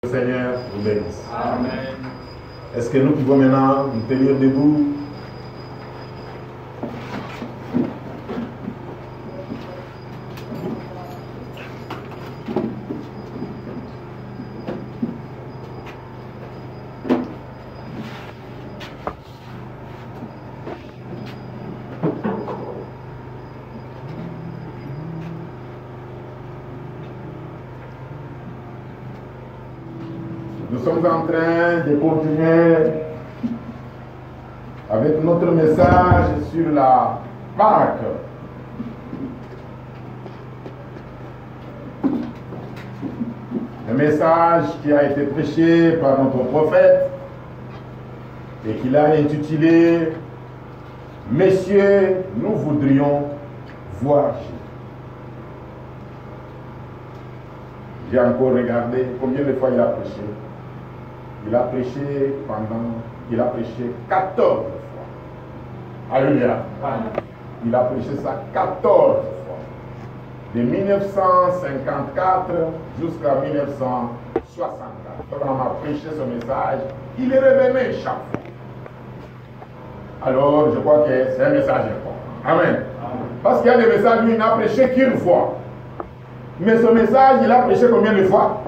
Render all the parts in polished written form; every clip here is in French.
Le Seigneur vous bénisse. Amen. Est-ce que nous pouvons maintenant nous tenir debout? Nous sommes en train de continuer avec notre message sur la Pâque. Un message qui a été prêché par notre prophète et qu'il a intitulé « Messieurs, nous voudrions voir Jésus ». J'ai encore regardé combien de fois il a prêché. Il a prêché 14 fois. Alléluia. Il a prêché ça 14 fois. De 1954 jusqu'à 1964. Quand on a prêché ce message, il est revenu chaque fois. Alors, je crois que c'est un message important. Amen. Parce qu'il y a des messages où il n'a prêché qu'une fois. Mais ce message, il a prêché combien de fois?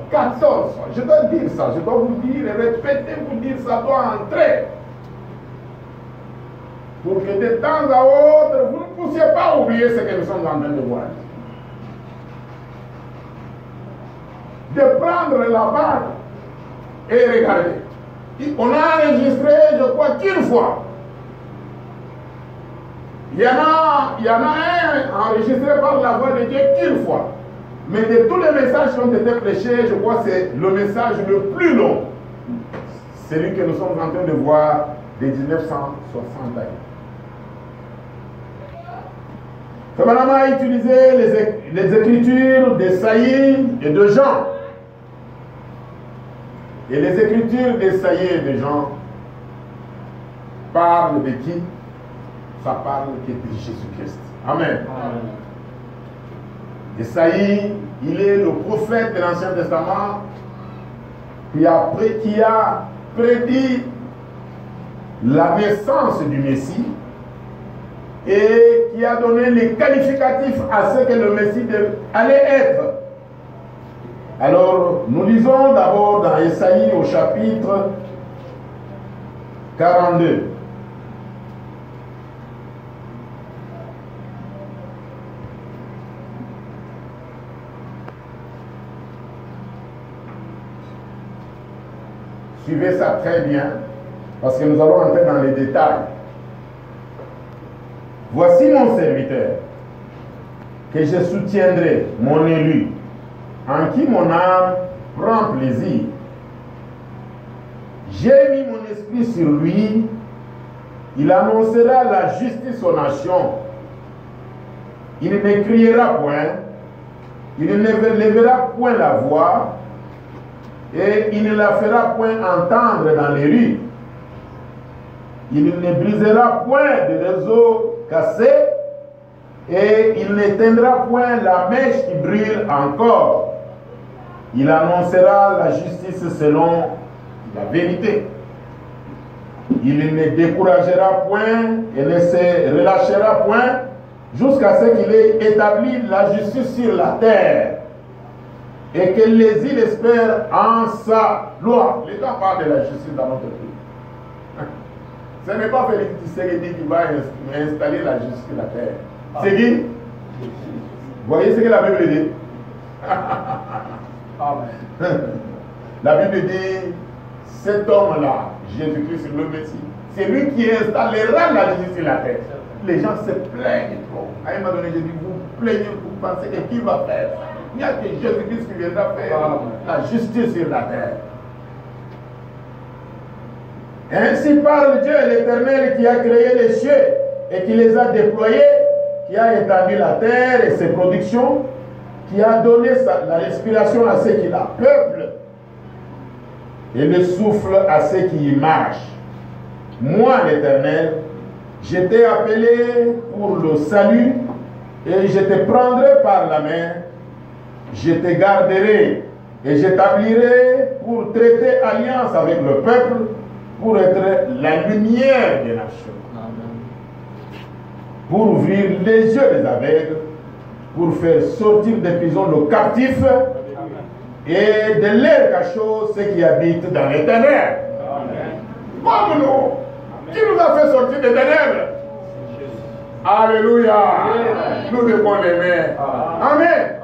14 fois. Je dois dire ça, je dois vous dire, répéter, vous dire, ça doit entrer. Pour que de temps à autre, vous ne puissiez pas oublier ce que nous sommes en train de voir. De prendre la barre et regarder. On a enregistré, je crois, qu'une fois. Il y en a un enregistré par la voix de Dieu qu'une fois. Mais de tous les messages qui ont été prêchés, je crois que c'est le message le plus long. Celui que nous sommes en train de voir de 1960 ans. Fabien a utilisé les écritures d'Esaïe et de Jean. Et les écritures d'Esaïe et de Jean parlent de qui? Ça parle de Jésus-Christ. Amen. Esaïe, il est le prophète de l'Ancien Testament qui a prédit la naissance du Messie et qui a donné les qualificatifs à ce que le Messie allait être. Alors, nous lisons d'abord dans Esaïe au chapitre 42. Suivez ça très bien, parce que nous allons entrer dans les détails. Voici mon serviteur, que je soutiendrai, mon élu, en qui mon âme prend plaisir. J'ai mis mon esprit sur lui, il annoncera la justice aux nations. Il ne criera point, il ne lèvera point la voix, et il ne la fera point entendre dans les rues. Il ne brisera point de réseau cassé, et il n'éteindra point la mèche qui brûle encore. Il annoncera la justice selon la vérité. Il ne découragera point et ne se relâchera point jusqu'à ce qu'il ait établi la justice sur la terre. Et que les îles espèrent en sa loi. Les gens parlent de la justice dans notre pays. Ce n'est pas Félix Tshisekedi qui va installer la justice sur la terre. C'est qui? Vous voyez ce que la Bible dit? La Bible dit, cet homme-là, Jésus-Christ, le Messie, c'est lui qui installera la justice sur la terre. Les gens se plaignent trop. À un moment donné, je dis, vous plaignez, vous pensez que qui va faire? Il n'y a que Jésus-Christ qui viendra faire la justice sur la terre. Ainsi parle Dieu l'Éternel qui a créé les cieux et qui les a déployés, qui a établi la terre et ses productions, qui a donné la respiration à ceux qui la peuplent et le souffle à ceux qui y marchent. Moi, l'Éternel, je t'ai appelé pour le salut et je te prendrai par la main. Je te garderai et j'établirai pour traiter alliance avec le peuple, pour être la lumière des nations. Pour ouvrir les yeux des aveugles, pour faire sortir des prisons le captif et de l'air cachot ceux qui habitent dans les ténèbres. Comme nous, qui nous a fait sortir des ténèbres? Alléluia. Nous devons l'aimer. Amen.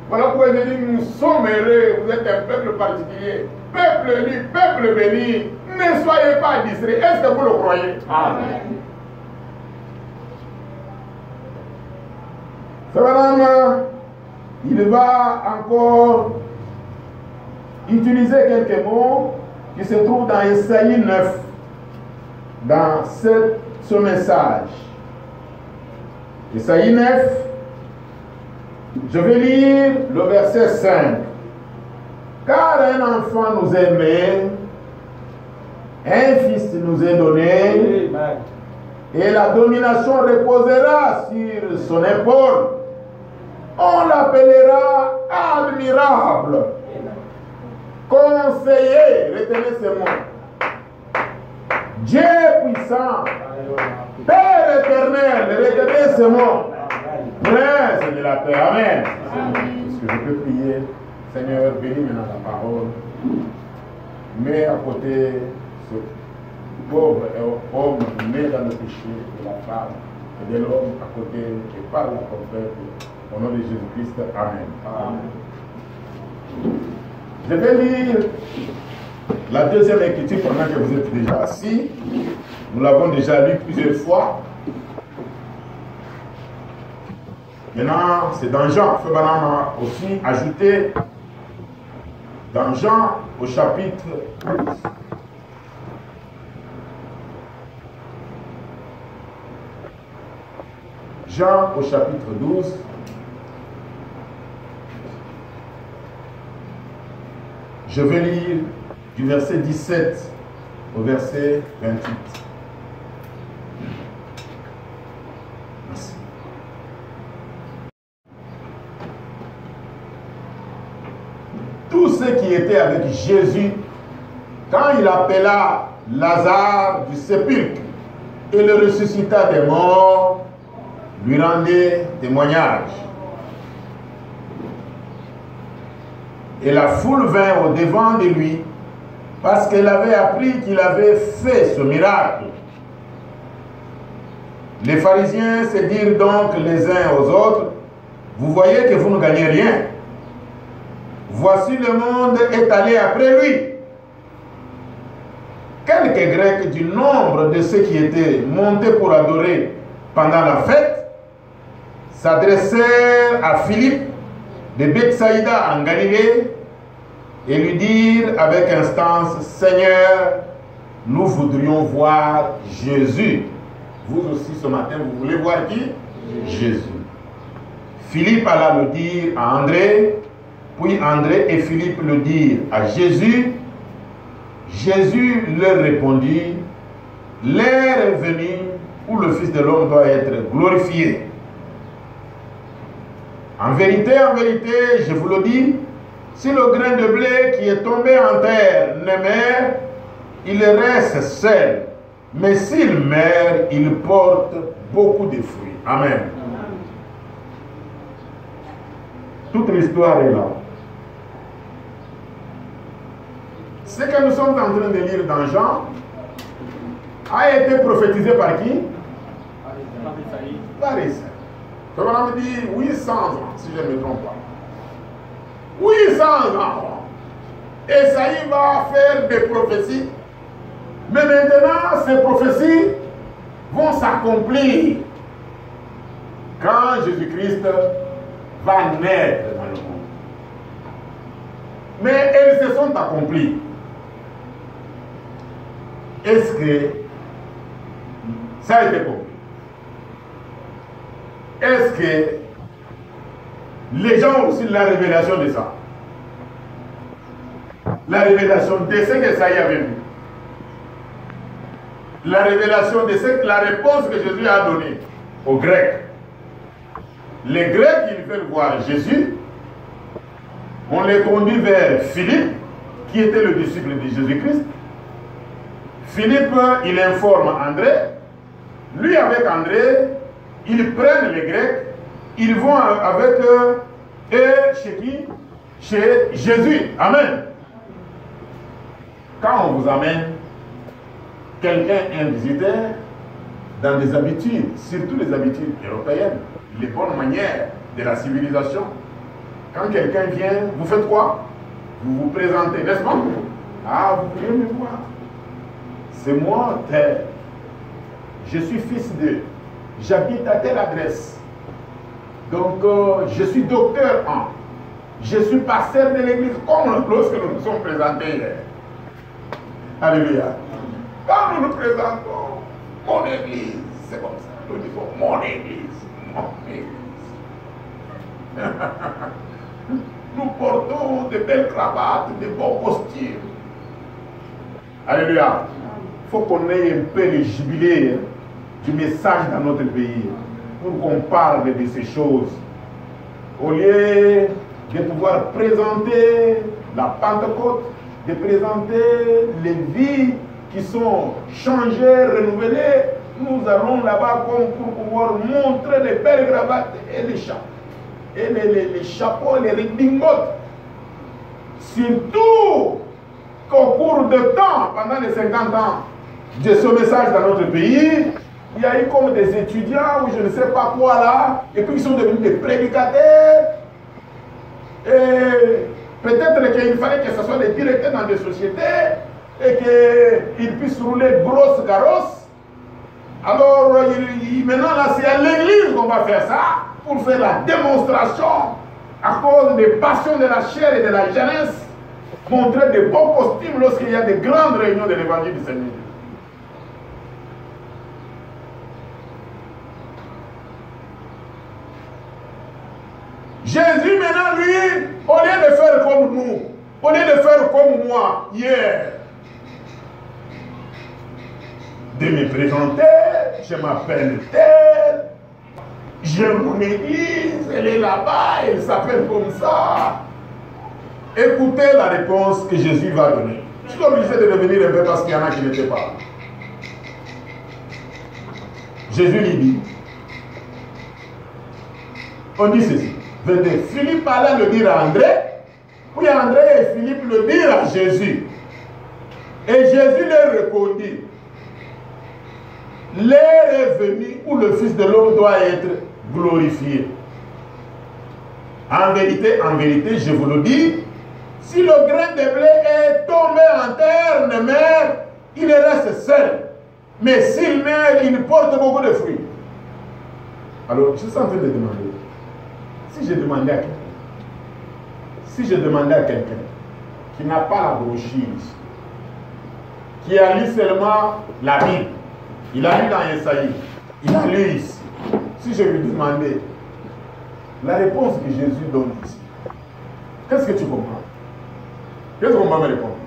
Voilà pourquoi je dis, nous sommes heureux, vous êtes un peuple particulier, peuple élu, peuple béni, ne soyez pas distraits. Est-ce que vous le croyez? Amen. Cependant, il va encore utiliser quelques mots qui se trouvent dans Ésaïe 9, dans ce message. Ésaïe 9, je vais lire le verset 5. Car un enfant nous est né, un fils nous est donné, et la domination reposera sur son épaule. On l'appellera admirable, conseiller, retenez ce mot, Dieu puissant, Père éternel, retenez ce mot, Prince de la paix. Amen. Est-ce que je peux prier? Seigneur, bénis maintenant la parole. Mets à côté ce pauvre homme né dans le péché de la femme et de l'homme à côté qui parle à ton peuple. Au nom de Jésus-Christ, Amen. Amen. Je vais lire la deuxième écriture pendant que vous êtes déjà assis. Nous l'avons déjà lu plusieurs fois. Maintenant, c'est dans Jean. Frère Branham a aussi ajouté dans Jean au chapitre 12. Jean au chapitre 12. Je vais lire du verset 17 au verset 28. Merci. Tous ceux qui étaient avec Jésus, quand il appela Lazare du sépulcre et le ressuscita des morts, lui rendaient témoignage. Et la foule vint au-devant de lui parce qu'elle avait appris qu'il avait fait ce miracle. Les pharisiens se dirent donc les uns aux autres, vous voyez que vous ne gagnez rien. Voici le monde est allé après lui. Quelques Grecs du nombre de ceux qui étaient montés pour adorer pendant la fête s'adressèrent à Philippe de Bethsaïda en Galilée et lui dirent avec instance, Seigneur, nous voudrions voir Jésus. Vous aussi ce matin, vous voulez voir qui? Jésus. Philippe alla le dire à André, puis André et Philippe le dirent à Jésus. Jésus leur répondit, l'heure est venue où le Fils de l'homme doit être glorifié. En vérité, je vous le dis, si le grain de blé qui est tombé en terre ne meurt, il reste seul. Mais s'il meurt, il porte beaucoup de fruits. Amen. Toute l'histoire est là. Ce que nous sommes en train de lire dans Jean a été prophétisé par qui? Par Isaïe. On me dit 800 ans, si je ne me trompe pas. 800 ans. Isaïe va faire des prophéties. Mais maintenant, ces prophéties vont s'accomplir quand Jésus-Christ va naître dans le monde. Mais elles se sont accomplies. Est-ce que ça a été compris? Est-ce que les gens ont aussi la révélation de ça? La révélation de ce que ça y avait vu. La révélation de ce, la réponse que Jésus a donnée aux Grecs. Les Grecs, ils veulent voir Jésus. On les conduit vers Philippe. qui était le disciple de Jésus-Christ. Philippe, il informe André. Lui, avec André, ils prennent les Grecs, ils vont avec eux, et chez qui? Chez Jésus. Amen. Quand on vous amène quelqu'un, un visiteur, dans des habitudes, surtout les habitudes européennes, les bonnes manières de la civilisation, quand quelqu'un vient, vous faites quoi? Vous vous présentez, n'est-ce pas? Ah, vous pouvez me voir. C'est moi, tel. Je suis fils de. J'habite à telle adresse. Donc, je suis docteur en. Je suis pasteur de l'église, comme lorsque nous nous sommes présentés hier. Alléluia. Quand nous nous présentons, mon église, c'est comme ça. Nous disons mon église, mon église. Nous portons de belles cravates, de beaux costumes. Alléluia. Il faut qu'on ait un peu le jubilé du message dans notre pays pour qu'on parle de ces choses. Au lieu de pouvoir présenter la Pentecôte, de présenter les vies qui sont changées, renouvelées, nous allons là-bas comme pour pouvoir montrer les belles cravates et les chapeaux. Et les chapeaux, les redingotes. Surtout qu'au cours de temps, pendant les 50 ans de ce message dans notre pays, il y a eu comme des étudiants ou je ne sais pas quoi là, et puis ils sont devenus des prédicateurs. Et peut-être qu'il fallait que ce soit des directeurs dans des sociétés et qu'ils puissent rouler grosse carrosse. Alors maintenant là, c'est à l'église qu'on va faire ça, pour faire la démonstration à cause des passions de la chair et de la jeunesse, montrer de beaux costumes lorsqu'il y a de grandes réunions de l'évangile du Seigneur. Jésus maintenant, lui, au lieu de faire comme nous, au lieu de faire comme moi hier, de me présenter, je m'appelle tel, j'ai mon église, elle est là-bas, elle s'appelle comme ça. Écoutez la réponse que Jésus va donner. Je suis obligé de revenir un peu parce qu'il y en a qui n'étaient pas. Jésus lui dit, on dit ceci. Philippe allait le dire à André, puis André et Philippe le dirent à Jésus. Et Jésus leur répondit, l'heure est venue où le Fils de l'homme doit être glorifié. En vérité, je vous le dis, si le grain de blé est tombé en terre, ne meurt, il reste seul. Mais s'il meurt, il porte beaucoup de fruits. Alors, je suis en train de demander, si je demandais à quelqu'un qui n'a pas la brochure, qui a lu seulement la Bible, il a lu dans Esaïe, il a lu ici, si je lui demandais la réponse que Jésus donne ici, qu'est-ce que tu comprends? Qu'est-ce qu'on va me répondre?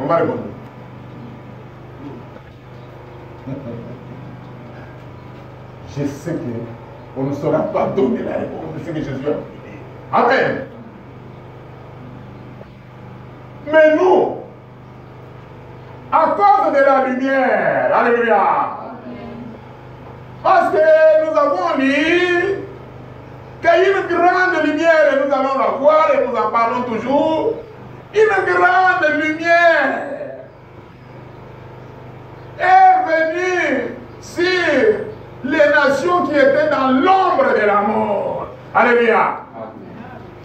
On va répondre. Je sais qu'on ne saura pas donner la réponse de ce que Jésus a dit. Amen. Mais nous, à cause de la lumière, alléluia, parce que nous avons lu qu'il y a une grande lumière et nous allons la voir et nous en parlons toujours, une grande lumière est venue sur les nations qui étaient dans l'ombre de la mort. Alléluia.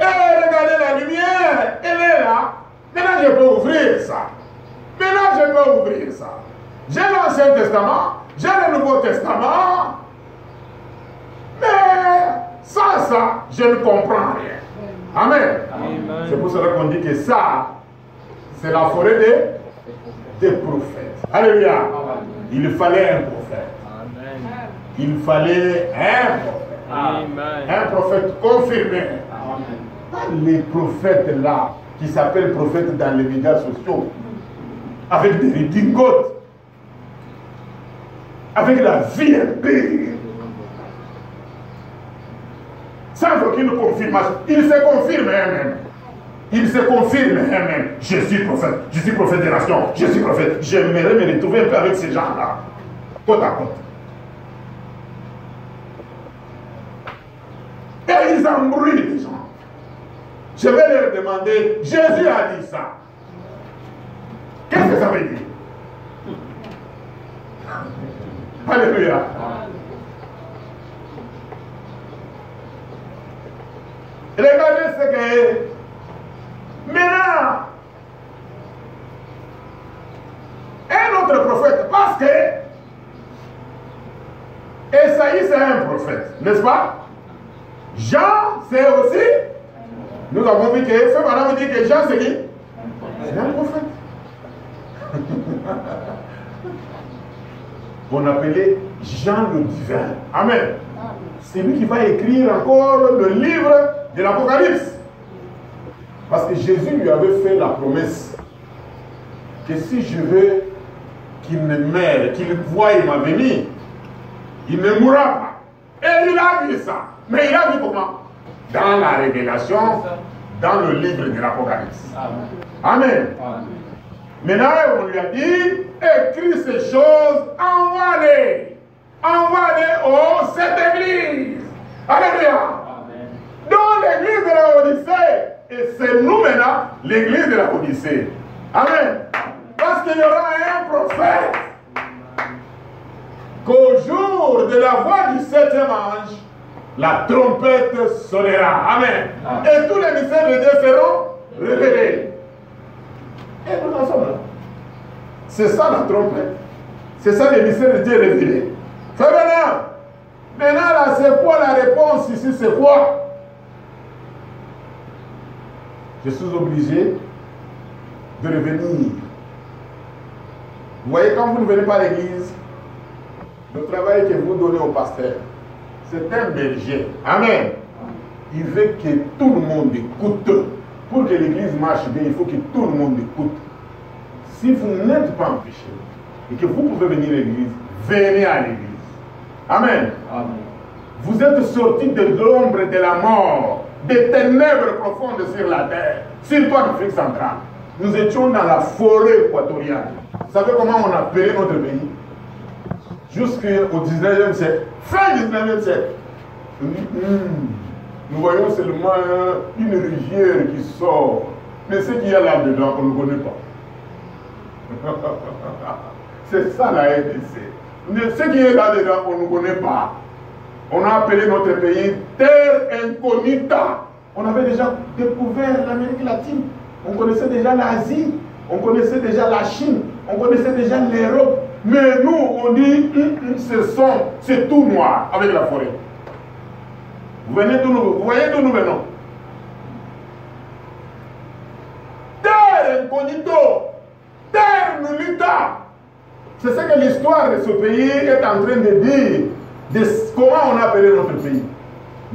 Et regardez la lumière, elle est là. Maintenant je peux ouvrir ça. J'ai l'Ancien Testament, j'ai le Nouveau Testament. Mais sans ça, je ne comprends rien. Amen. C'est pour cela qu'on dit que ça, c'est la forêt des prophètes. Alléluia. Il fallait un prophète. Il fallait un prophète. Amen. Un prophète confirmé. Amen. Pas les prophètes là, qui s'appellent prophètes dans les médias sociaux, avec des redingotes, avec la vie impure, sans aucune confirmation. Ils se confirment eux-mêmes. il se confirme même. Je suis prophète des nations, je suis prophète. J'aimerais me retrouver un peu avec ces gens-là, côte à côte. Et ils embrouillent les gens. Je vais leur demander, Jésus a dit ça. Qu'est-ce que ça veut dire? Alléluia. Regardez ce que maintenant, un autre prophète, parce que Esaïe c'est un prophète, n'est-ce pas? Jean c'est aussi, nous avons vu que ce madame dit que Jean c'est qui? C'est un prophète. On appelait Jean le divin. Amen. C'est lui qui va écrire encore le livre de l'Apocalypse. Parce que Jésus lui avait fait la promesse que si je veux qu'il ne meure, qu'il voie ma venue, il ne mourra pas. Et il a vu ça. Mais il a vu comment? Dans la révélation, dans le livre de l'Apocalypse. Amen. Amen. Maintenant, on lui a dit, écris ces choses, envoie-les. Envoie-les aux sept églises. Alléluia. Dans l'église de la Odyssée. Et c'est nous maintenant, l'église de la Odyssée. Amen. Parce qu'il y aura un prophète qu'au jour de la voix du septième ange, la trompette sonnera. Amen. Et tous les mystères de Dieu seront révélés. Et nous en sommes là. C'est ça la trompette. C'est ça les mystères de Dieu révélés. Frère Branham, maintenant là, c'est quoi la réponse ici? C'est quoi? Je suis obligé de revenir. Vous voyez, quand vous ne venez pas à l'église, le travail que vous donnez au pasteur, c'est un berger. Amen. Il veut que tout le monde écoute. Pour que l'église marche bien, il faut que tout le monde écoute. Si vous n'êtes pas empêché et que vous pouvez venir à l'église, venez à l'église. Amen. Amen. Vous êtes sortis de l'ombre de la mort, des ténèbres profondes sur la terre, surtout en Afrique centrale. Nous étions dans la forêt équatoriale. Vous savez comment on appelait notre pays? Jusqu'au 19e siècle, fin 19e siècle. Nous voyons seulement une rivière qui sort. Mais ce qu'il y a là-dedans, on ne connaît pas. C'est ça la RDC. Ce qui est là-dedans, on ne connaît pas. On a appelé notre pays Terre Incognita. On avait déjà découvert l'Amérique latine. On connaissait déjà l'Asie. On connaissait déjà la Chine. On connaissait déjà l'Europe. Mais nous, on dit, c'est tout noir avec la forêt. Vous venez d'où nous, vous voyez d'où nous venons? Terre Incognito. Terre Nullita. C'est ce que l'histoire de ce pays est en train de dire. De comment on a appelé notre pays.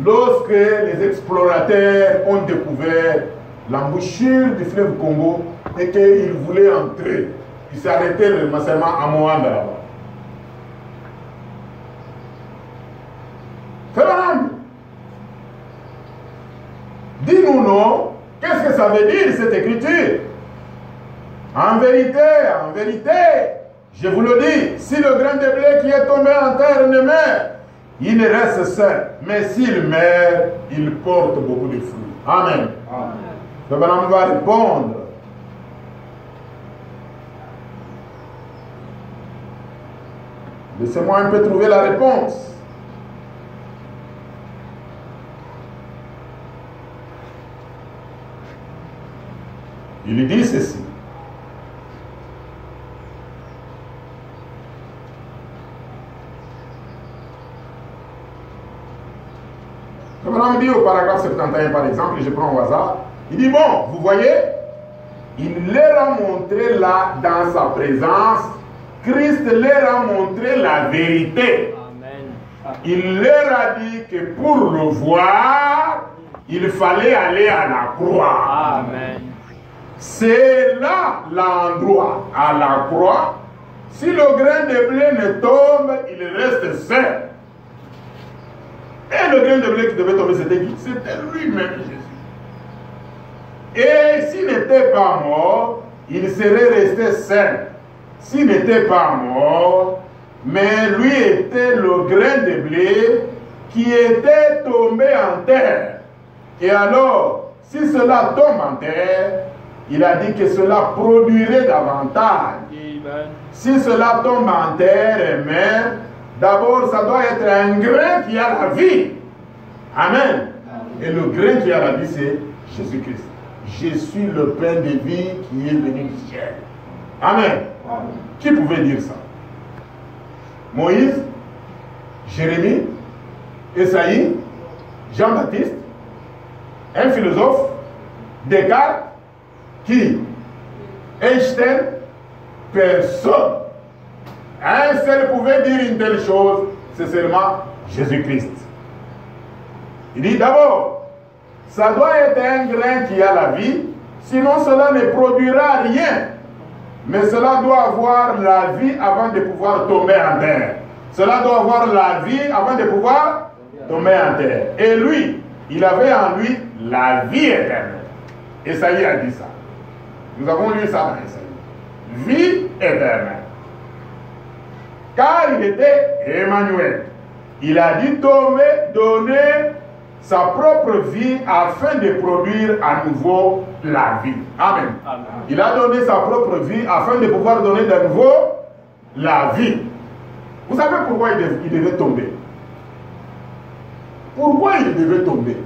Lorsque les explorateurs ont découvert l'embouchure du fleuve Congo et qu'ils voulaient entrer, ils s'arrêtaient seulement à Moanda là-bas. Fernand, dis-nous non, qu'est-ce que ça veut dire cette écriture? En vérité, je vous le dis, si le grain de blé qui est tombé en terre ne meurt, il ne reste seul. Mais s'il meurt, il porte beaucoup de fruits. Amen. Le bonhomme va répondre. Laissez-moi un peu trouver la réponse. Il dit ceci. On dit au paragraphe 71 par exemple, je prends au hasard, il dit bon, vous voyez, il leur a montré là, dans sa présence, Christ leur a montré la vérité. Amen. Il leur a dit que pour le voir, il fallait aller à la croix. Amen. C'est là l'endroit, à la croix. Si le grain de blé ne tombe, il reste seul. Et le grain de blé qui devait tomber, c'était qui? C'était lui-même, Jésus. Et s'il n'était pas mort, il serait resté seul. S'il n'était pas mort, mais lui était le grain de blé qui était tombé en terre. Et alors, si cela tombe en terre, il a dit que cela produirait davantage. Amen. Si cela tombe en terre, mais d'abord, ça doit être un grain qui a la vie. Amen. Et le grain qui a la vie, c'est Jésus-Christ. Je suis le pain de vie qui est venu du ciel. Amen. Amen. Qui pouvait dire ça? Moïse, Jérémie, Esaïe, Jean-Baptiste, un philosophe, Descartes, qui? Einstein, personne. Un seul pouvait dire une telle chose, c'est seulement Jésus-Christ. Il dit d'abord, ça doit être un grain qui a la vie, sinon cela ne produira rien. Mais cela doit avoir la vie avant de pouvoir tomber en terre. Cela doit avoir la vie avant de pouvoir tomber en terre. Et lui, il avait en lui la vie éternelle. Esaïe a dit ça. Nous avons lu ça dans Esaïe. Vie éternelle. Car il était Emmanuel. Il a dit donner sa propre vie afin de produire à nouveau la vie. Amen. Amen. Il a donné sa propre vie afin de pouvoir donner de nouveau la vie. Vous savez pourquoi il devait tomber? Pourquoi il devait tomber?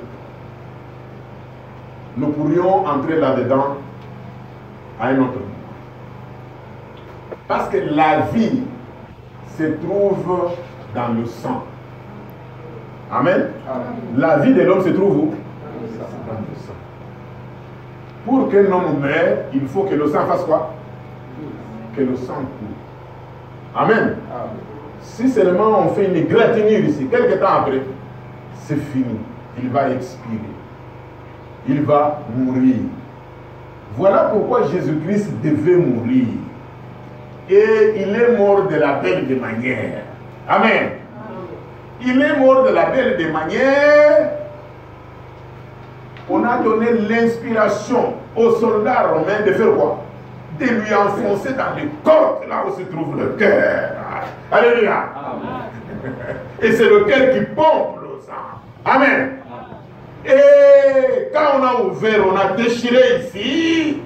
Nous pourrions entrer là-dedans à un autre moment. Parce que la vie se trouve dans le sang. Amen. Amen. La vie de l'homme se trouve où? Dans le sang. Pour qu'un homme meure, il faut que le sang fasse quoi? Que le sang coule. Amen. Amen. Si seulement on fait une égratignure ici, quelques temps après, c'est fini. Il va expirer. Il va mourir. Voilà pourquoi Jésus-Christ devait mourir. Et il est mort de la belle des manières. Amen. Il est mort de la belle des manières. On a donné l'inspiration aux soldats romains de faire quoi? De lui enfoncer dans les côtes, là où se trouve le cœur. Alléluia. Amen. Et c'est le cœur qui pompe le sang. Amen. Et quand on a ouvert, on a déchiré ici,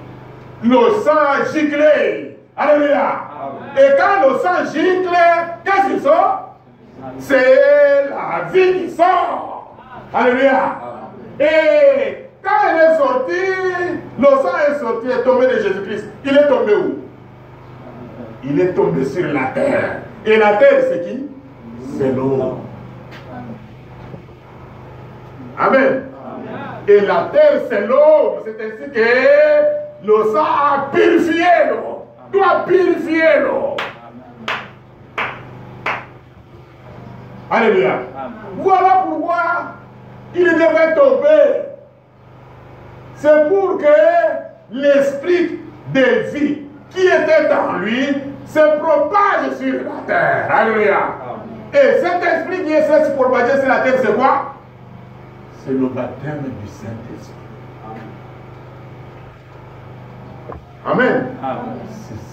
le sang a giclé. Alléluia. Amen. Et quand le sang gicle, qu'est-ce qui sort? C'est la vie qui sort. Alléluia. Et quand elle est sortie, le sang est sorti, est tombé de Jésus-Christ. Il est tombé où? Il est tombé sur la terre. Et la terre, c'est qui? C'est l'eau. Amen. Et la terre, c'est l'eau. C'est ainsi que le sang a purifié l'eau. Doit purifier l'eau. Alléluia. Voilà pourquoi il devait tomber. C'est pour que l'esprit de vie qui était en lui se propage sur la terre. Alléluia. Et cet esprit qui essaie de se propager sur la terre, c'est quoi? C'est le baptême du Saint-Esprit. Amen.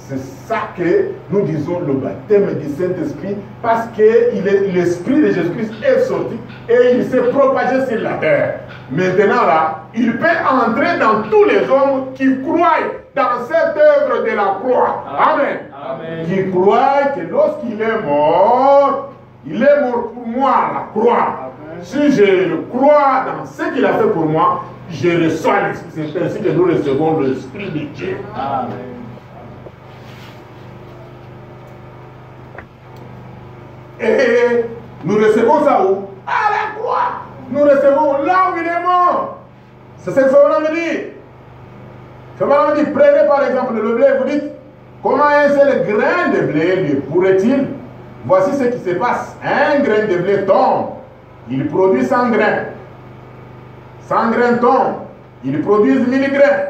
C'est ça que nous disons le baptême du Saint-Esprit, parce que l'Esprit de Jésus-Christ est sorti et il s'est propagé sur la terre. Maintenant là, il peut entrer dans tous les hommes qui croient dans cette œuvre de la croix. Amen. Amen. Qui croient que lorsqu'il est mort pour moi à la croix. Amen. Si je crois dans ce qu'il a fait pour moi, je reçois l'Esprit. C'est ainsi que nous recevons l'Esprit de Dieu. Amen. Et nous recevons ça où? À la croix. Nous recevons là où il est mort. C'est ce que Fabien me dit. Fabien me dit, prenez par exemple le blé, vous dites, comment un seul grain de blé lui pourrait-il? Voici ce qui se passe. Un grain de blé tombe, il produit 100 grains. 100 grains tombent, ils produisent 1000 grains.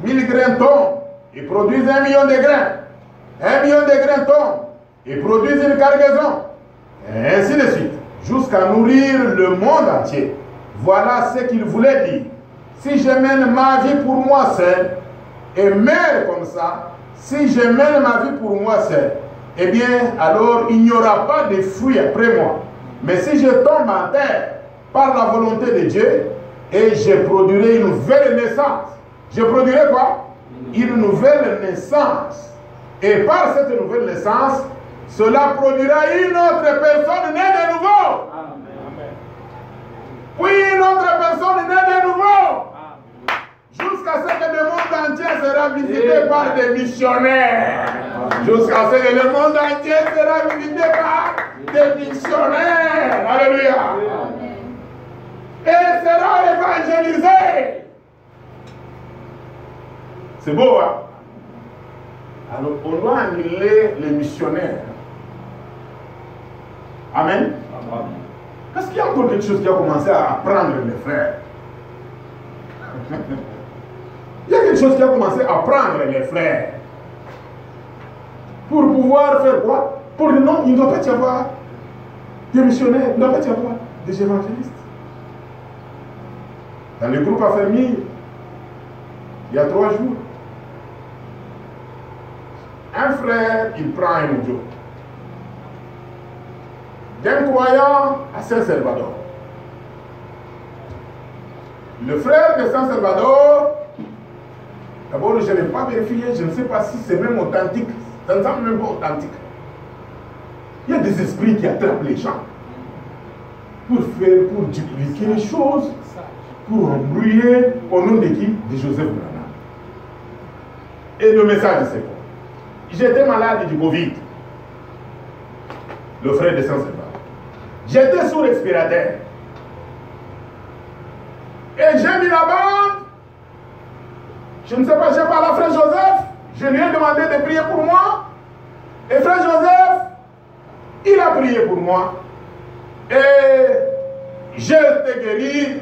1000 grains tombent, ils produisent 1 million de grains. 1 million de grains tombent, ils produisent une cargaison. Et ainsi de suite, jusqu'à nourrir le monde entier. Voilà ce qu'il voulait dire. si je mène ma vie pour moi seul, et mère comme ça, si je mène ma vie pour moi seul, eh bien, alors il n'y aura pas de fruits après moi. Mais si je tombe à terre par la volonté de Dieu, et je produirai une nouvelle naissance. Je produirai quoi? Une nouvelle naissance. Et par cette nouvelle naissance, cela produira une autre personne née de nouveau. Amen. Puis une autre personne née de nouveau. Jusqu'à ce que le monde entier sera visité par des missionnaires. Jusqu'à ce que le monde entier sera visité par des missionnaires. Alléluia. Et sera évangélisé. C'est beau, hein? Alors, on doit annuler les missionnaires. Amen. Parce qu'il y a encore quelque chose qui a commencé à apprendre les frères. Il y a quelque chose qui a commencé à prendre les frères. Pour pouvoir faire quoi? Pour le nom, il ne doit pas y avoir des missionnaires, il ne doit pas y avoir des évangélistes. Dans le groupe affermi, il y a 3 jours, un frère, il prend un audio d'un croyant à Saint-Salvador. Le frère de Saint-Salvador, d'abord, je n'ai pas vérifié, je ne sais pas si c'est même authentique. Ça ne semble même pas authentique. Il y a des esprits qui attrapent les gens pour dupliquer les choses, pour embrouiller au nom de qui? De Joseph Branham. Et le message, c'est quoi? J'étais malade du Covid. Le frère de Saint-Salvador. J'étais sous respirateur. Et j'ai mis la bande. Je ne sais pas, j'ai parlé à frère Joseph. Je lui ai demandé de prier pour moi. Et frère Joseph, il a prié pour moi. Et j'ai été guéri.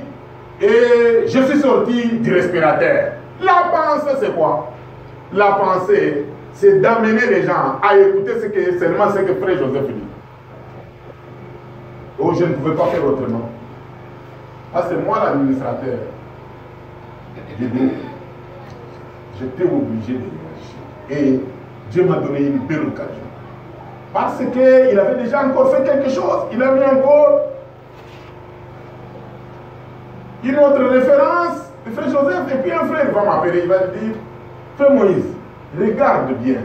Et je suis sorti du respirateur. La pensée, c'est quoi? La pensée, c'est d'amener les gens à écouter seulement ce que frère Joseph dit. Oh, je ne pouvais pas faire autrement. Ah, c'est moi l'administrateur du groupe. J'étais obligé de réagir. Et Dieu m'a donné une belle occasion. Parce qu'il avait déjà encore fait quelque chose. Il a mis encore une autre référence de frère Joseph. Et puis un frère va m'appeler, il va dire, frère Moïse, regarde bien.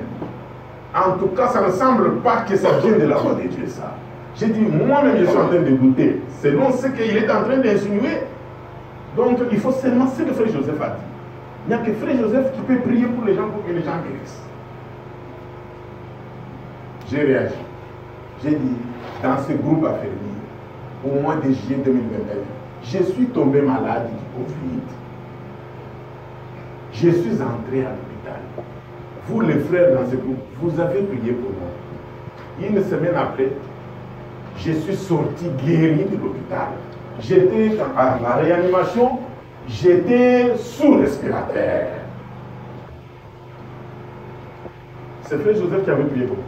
En tout cas, ça ne semble pas que ça vienne de la voix de Dieu, ça. J'ai dit, moi-même, je suis en train de douter. Selon ce qu'il est en train d'insinuer. Donc, il faut seulement ce que frère Joseph a dit. Il n'y a que frère Joseph qui peut prier pour les gens, pour que les gens guérissent. J'ai réagi. J'ai dit, dans ce groupe affaibli, au mois de juillet 2021, je suis tombé malade du Covid. Je suis entré à l'hôpital. Vous, les frères dans ce groupe, vous avez prié pour moi. Une semaine après, je suis sorti guéri de l'hôpital. J'étais à la réanimation, j'étais sous respirateur. C'est frère Joseph qui avait prié pour moi.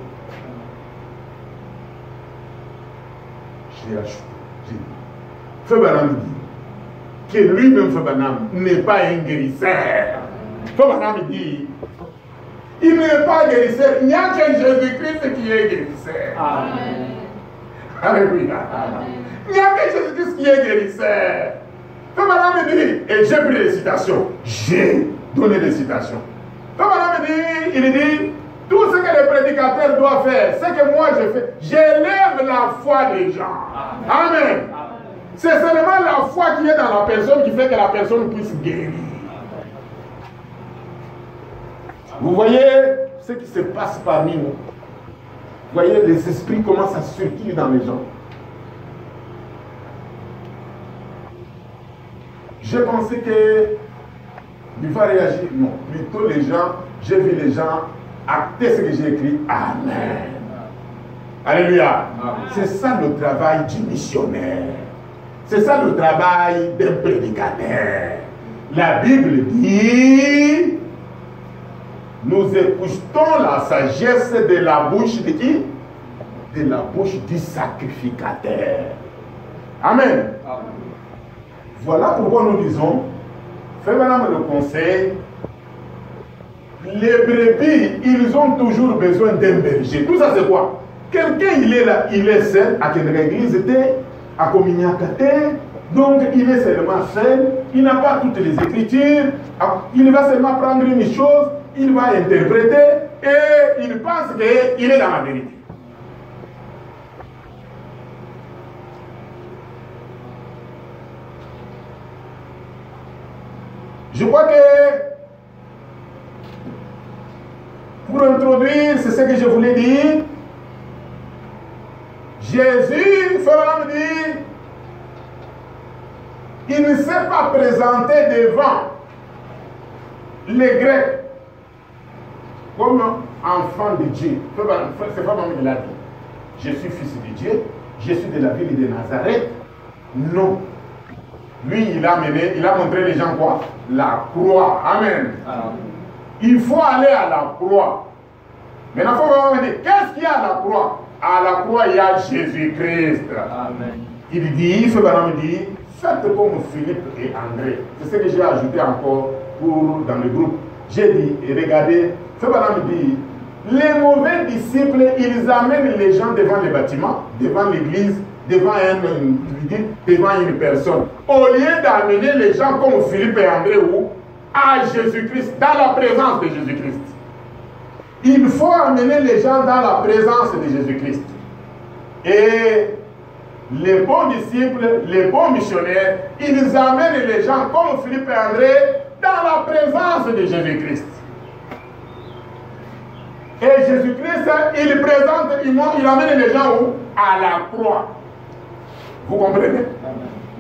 J'ai ajouté. J'ai dit, frère Branham dit que lui-même, frère Branham, n'est pas un guérisseur. Frère Branham dit, il n'est pas guérisseur. Il n'y a que Jésus-Christ qui est guérisseur. Amen. Alléluia. Il n'y a que Jésus-Christ qui est guérisseur. Frère Branham dit, et j'ai pris les citations. J'ai donné les citations. Frère Branham dit, il dit, tout ce que les prédicateurs doivent faire, c'est que moi je fais. J'élève la foi des gens. Amen. C'est seulement la foi qui est dans la personne qui fait que la personne puisse guérir. Vous voyez ce qui se passe parmi nous. Vous voyez les esprits commencent à circuler dans les gens. Je pensais que il va réagir. Non, plutôt les gens, j'ai vu les gens acter ce que j'ai écrit. Amen. Alléluia. C'est ça le travail du missionnaire. C'est ça le travail d'un prédicateur. La Bible dit, nous écoutons la sagesse de la bouche de qui? De la bouche du sacrificateur. Amen. Voilà pourquoi nous disons, Frère Branham le conseil, les brebis, ils ont toujours besoin d'un berger. Tout ça c'est quoi? Quelqu'un, il est là, il est seul, à quelle église était, à communicater, donc il est seulement seul, il n'a pas toutes les écritures, il va seulement prendre une chose, il va interpréter, et il pense qu'il est dans la vérité. Je crois que pour introduire, c'est ce que je voulais dire. Jésus, Frère dit, il ne s'est pas présenté devant les Grecs comme enfant de Dieu. C'est pas même de la vie. Je suis fils de Dieu, je suis de la ville de Nazareth. Non. Lui, il a montré les gens quoi? La croix. Amen. Il faut aller à la croix. Maintenant, il faut vraiment dire, qu'est-ce qu'il y a à la croix? À la croix, il y a Jésus-Christ. Il dit, Frère dit, faites comme Philippe et André. C'est ce que j'ai ajouté encore dans le groupe. J'ai dit, regardez, Frère dit, les mauvais disciples, ils amènent les gens devant les bâtiments, devant l'église, devant une personne. Au lieu d'amener les gens comme Philippe et André ou à Jésus-Christ, dans la présence de Jésus-Christ. Il faut amener les gens dans la présence de Jésus-Christ. Et les bons disciples, les bons missionnaires, ils amènent les gens comme Philippe et André dans la présence de Jésus-Christ. Et Jésus-Christ, il présente, il amène les gens où? À la croix. Vous comprenez?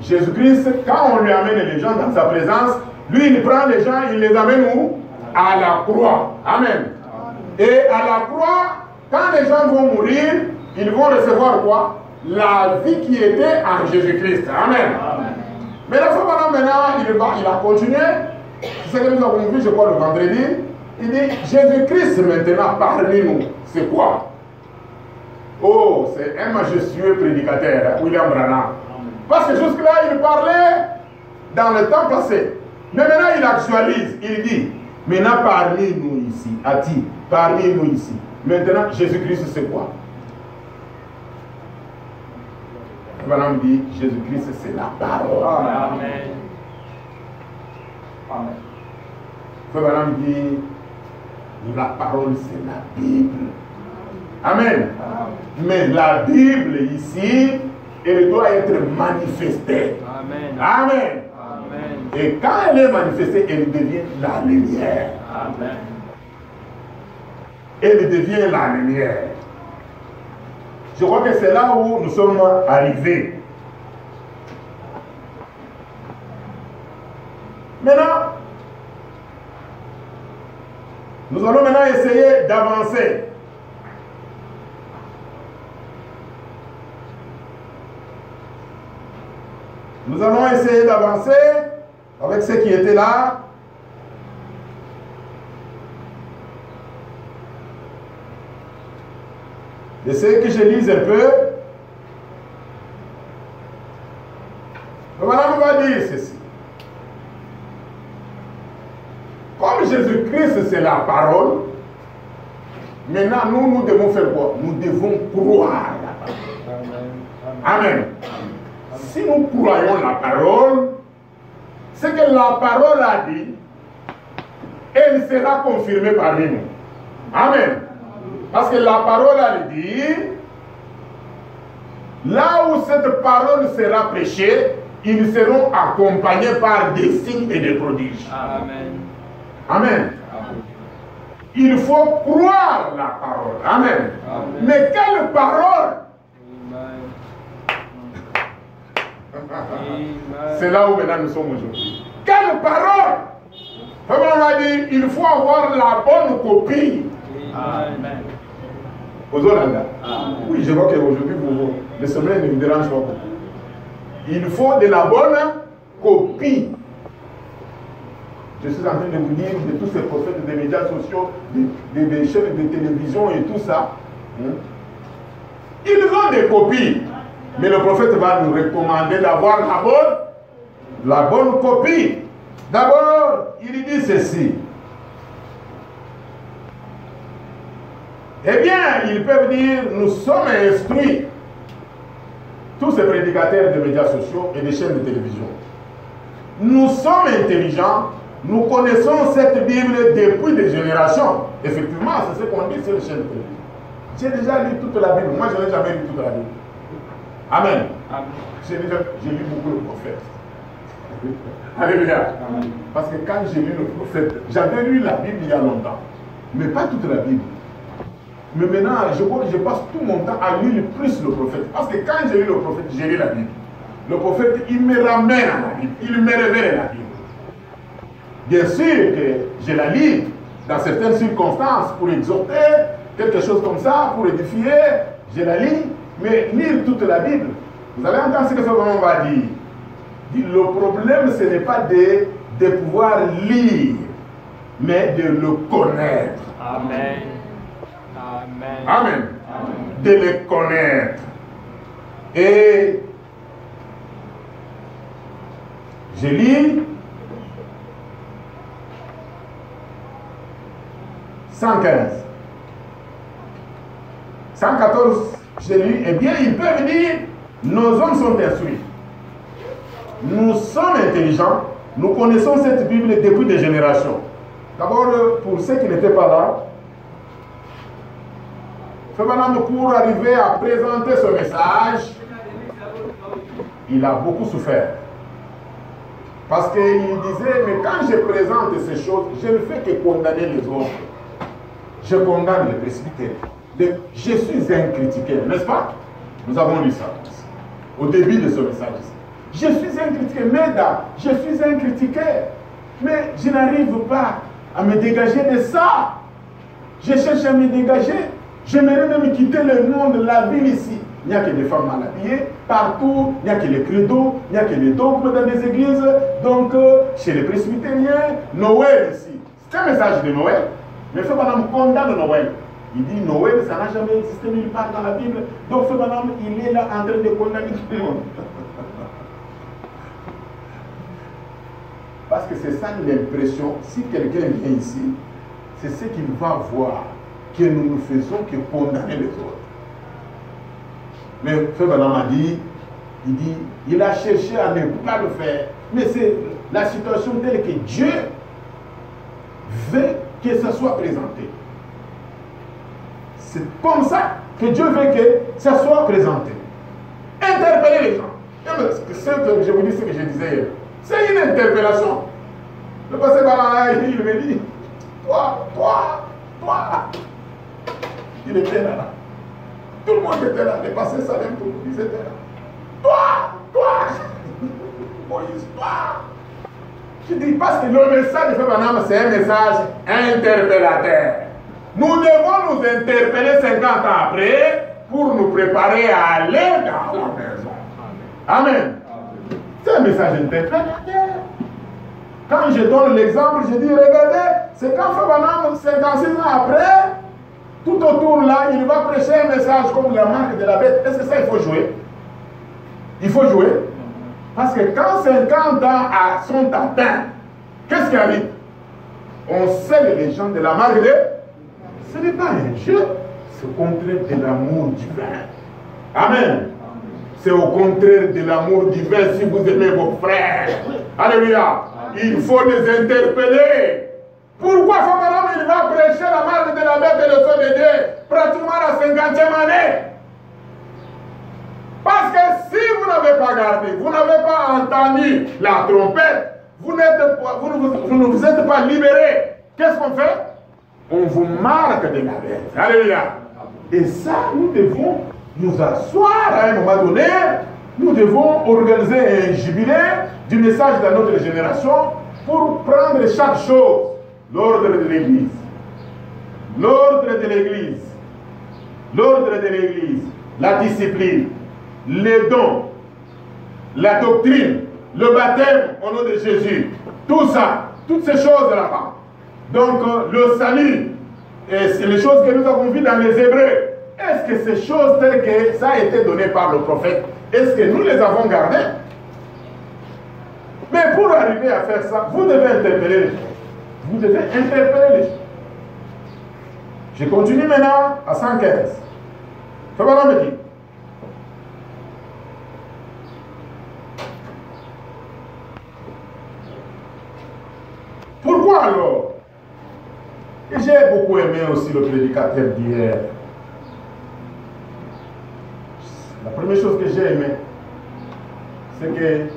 Jésus-Christ, quand on lui amène les gens dans sa présence, lui, il prend les gens, il les amène où? À la croix. Amen. Et à la croix, quand les gens vont mourir, ils vont recevoir quoi? La vie qui était en Jésus-Christ. Amen. Mais la fois maintenant, il a continué. C'est ce que nous avons vu, je crois, le vendredi. Il dit, Jésus-Christ maintenant parmi nous, c'est quoi? Oh, c'est un majestueux prédicateur, William Branham. Parce que jusque-là, il parlait dans le temps passé. Mais maintenant, il actualise. Il dit, maintenant parmi nous ici, a-t-il, parmi nous ici. Maintenant, Jésus-Christ, c'est quoi? Branham dit, Jésus-Christ, c'est la parole. Amen. Amen. Branham dit, la parole, c'est la Bible. Amen. Mais la Bible ici, elle doit être manifestée. Amen. Amen. Amen. Et quand elle est manifestée, elle devient la lumière. Amen. Elle devient la lumière. Je crois que c'est là où nous sommes arrivés. Maintenant, nous allons maintenant essayer d'avancer. Nous allons essayer d'avancer avec ceux qui étaient là. J'essaie que je lise un peu. Madame va dire ceci. Comme Jésus-Christ c'est la parole, maintenant nous devons faire quoi? Nous devons croire la parole. Amen. Si nous croyons la parole, ce que la parole a dit, elle sera confirmée par nous. Amen. Parce que la parole a dit, là où cette parole sera prêchée, ils seront accompagnés par des signes et des prodiges. Amen. Amen. Il faut croire la parole. Amen. Amen. Mais quelle parole? C'est là où maintenant nous sommes aujourd'hui. Quelle parole? On va dire, il faut avoir la bonne copie. Amen. Oui, je vois qu'aujourd'hui, le sommeil ne vous dérange pas beaucoup. Il faut de la bonne copie. Je suis en train de vous dire de tous ces prophètes des médias sociaux, des chaînes de télévision et tout ça. Ils ont des copies. Mais le prophète va nous recommander d'avoir la bonne copie. D'abord, il dit ceci. Eh bien, ils peuvent dire, nous sommes instruits, tous ces prédicateurs de médias sociaux et des chaînes de télévision. Nous sommes intelligents, nous connaissons cette Bible depuis des générations. Effectivement, c'est ce qu'on dit sur les chaînes de télévision. J'ai déjà lu toute la Bible. Moi, je n'ai jamais lu toute la Bible. Amen. J'ai lu beaucoup le prophète. Alléluia. Parce que quand j'ai lu le prophète, j'avais lu la Bible il y a longtemps, mais pas toute la Bible. Mais maintenant, je passe tout mon temps à lire plus le prophète. Parce que quand j'ai lu le prophète, j'ai lu la Bible. Le prophète, il me ramène à la Bible. Il me révèle la Bible. Bien sûr que je la lis dans certaines circonstances pour exhorter, quelque chose comme ça, pour édifier. Je la lis, mais lire toute la Bible. Vous avez entendu ce que ce moment va dire. Le problème, ce n'est pas de pouvoir lire, mais de le connaître. Amen. Amen. Amen. De le connaître. Et je lis 115. 114, je lis. Eh bien, ils peuvent dire, nos hommes sont instruits. Nous sommes intelligents. Nous connaissons cette Bible depuis des générations. D'abord, pour ceux qui n'étaient pas là, pour arriver à présenter ce message, il a beaucoup souffert. Parce qu'il disait, mais quand je présente ces choses, je ne fais que condamner les autres. Je condamne les presbytères. Je suis un critiqueur, n'est-ce pas? Nous avons lu ça au début de ce message. Je suis un critiqueur, je suis un critiqueur. Mais je n'arrive pas à me dégager de ça. Je cherche à me dégager. J'aimerais même quitter le monde, la ville ici. Il n'y a que des femmes mal habillées, partout, il n'y a que les credos, il n'y a que les dogmes dans les églises. Donc, chez les presbytériens, Noël ici. C'est un message de Noël. Mais Frère Branham condamne Noël. Il dit Noël, ça n'a jamais existé nulle part dans la Bible. Donc Frère Branham, il est là en train de condamner tout le monde. Parce que c'est ça l'impression. Si quelqu'un vient ici, c'est ce qu'il va voir. Que nous ne faisons que condamner les autres. Mais Frère Branham a dit, il a cherché à ne pas le faire. Mais c'est la situation telle que Dieu veut que ça soit présenté. C'est comme ça que Dieu veut que ça soit présenté. Interpeller les gens. Je vous dis ce que je disais hier. C'est une interpellation. Le pasteur Branham, il me dit, toi. Il était là. Tout le monde était là. Les pasteurs Salem, tout le monde était là. Toi. Moïse, toi. Je dis parce que le message de Frère Branham, c'est un message interpellateur. Nous devons nous interpeller 50 ans après pour nous préparer à aller dans la maison. Amen. C'est un message interpellateur. Quand je donne l'exemple, je dis, regardez, c'est quand Frère Branham, 56 ans après, tout autour là, il va prêcher un message comme la marque de la bête. Est-ce que ça, il faut jouer? Il faut jouer. Parce que quand 50 ans sont atteints, qu'est-ce qui arrive? On scelle les gens de la marque de... Ce n'est pas un jeu, c'est au contraire de l'amour divin. Amen. C'est au contraire de l'amour divin si vous aimez vos frères. Alléluia. Il faut les interpeller. Pourquoi Frère Branham il va prêcher la marque de la bête et le son de Dieu pratiquement la 50e année? Parce que si vous n'avez pas gardé, vous n'avez pas entendu la trompette, vous ne vous êtes pas libéré. Qu'est-ce qu'on fait? On vous marque de la bête. Alléluia. Et ça, nous devons nous asseoir à un moment donné. Nous devons organiser un jubilé du message de notre génération pour prendre chaque chose. L'ordre de l'Église. L'ordre de l'Église. L'ordre de l'Église. La discipline. Les dons. La doctrine. Le baptême au nom de Jésus. Tout ça. Toutes ces choses là-bas. Donc, le salut. Et c'est les choses que nous avons vues dans les Hébreux. Est-ce que ces choses telles que ça a été donné par le prophète, est-ce que nous les avons gardées? Mais pour arriver à faire ça, vous devez interpeller les choses. Vous devez interpeller les choses. Je continue maintenant à 115. Ça va me dire. Pourquoi alors? Et j'ai beaucoup aimé aussi le prédicateur d'hier. La première chose que j'ai aimé, c'est que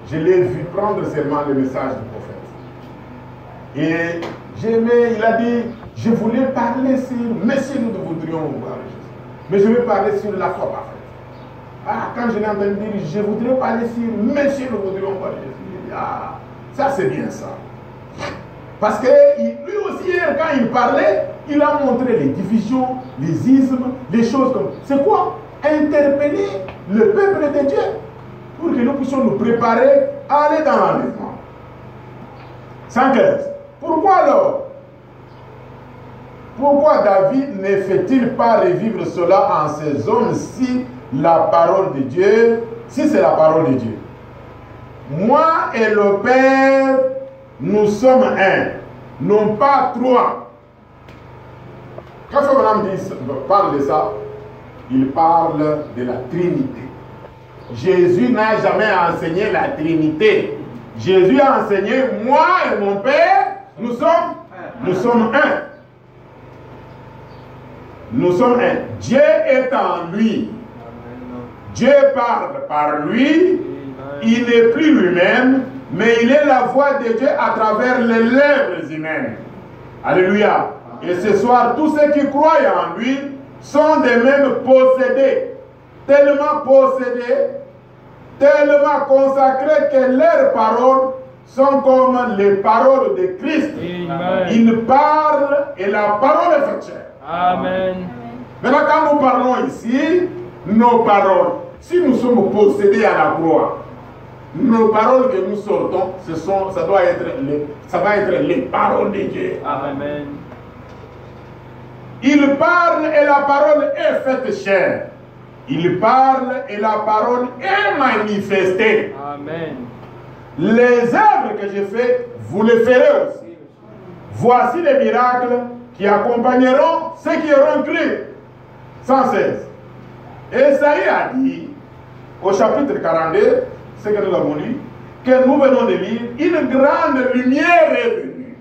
je l'ai vu prendre seulement le message du prophète. Et j'ai aimé, il a dit, je voulais parler sur, mais si nous voudrions voir Jésus. Mais je vais parler sur la foi parfaite. Ah, quand je l'ai entendu dire, je voudrais parler sur, mais si nous voudrions voir Jésus. J'ai dit, ah, ça c'est bien ça. Parce que lui aussi, hier, quand il parlait, il a montré les divisions, les ismes, les choses comme... C'est quoi? Interpeller le peuple de Dieu pour que nous puissions nous préparer à aller dans l'enlèvement. 115. Pourquoi alors? Pourquoi David ne fait-il pas revivre cela en ces hommes si la parole de Dieu, si c'est la parole de Dieu? Moi et le Père, nous sommes un, non pas trois. Quand Frère parle de ça, il parle de la Trinité. Jésus n'a jamais enseigné la Trinité. Jésus a enseigné, moi et mon Père, nous sommes un. Nous sommes un. Dieu est en lui. Dieu parle par lui. Il n'est plus lui-même, mais il est la voix de Dieu à travers les lèvres humaines. Alléluia. Et ce soir, tous ceux qui croient en lui sont des mêmes possédés. Tellement possédés, tellement consacrés que leurs paroles sont comme les paroles de Christ. Amen. Il parle et la parole est faite chair. Amen. Maintenant, quand nous parlons ici, nos paroles, si nous sommes possédés à la croix, nos paroles que nous sortons, ça va être les paroles de Dieu. Amen. Il parle et la parole est faite chair. Il parle et la parole est manifestée. Amen. Les œuvres que j'ai faites, vous les ferez aussi. Voici les miracles qui accompagneront ceux qui auront cru. 116. Esaïe a dit, au chapitre 42, ce que nous avons lu, que nous venons de lire, une grande lumière est venue.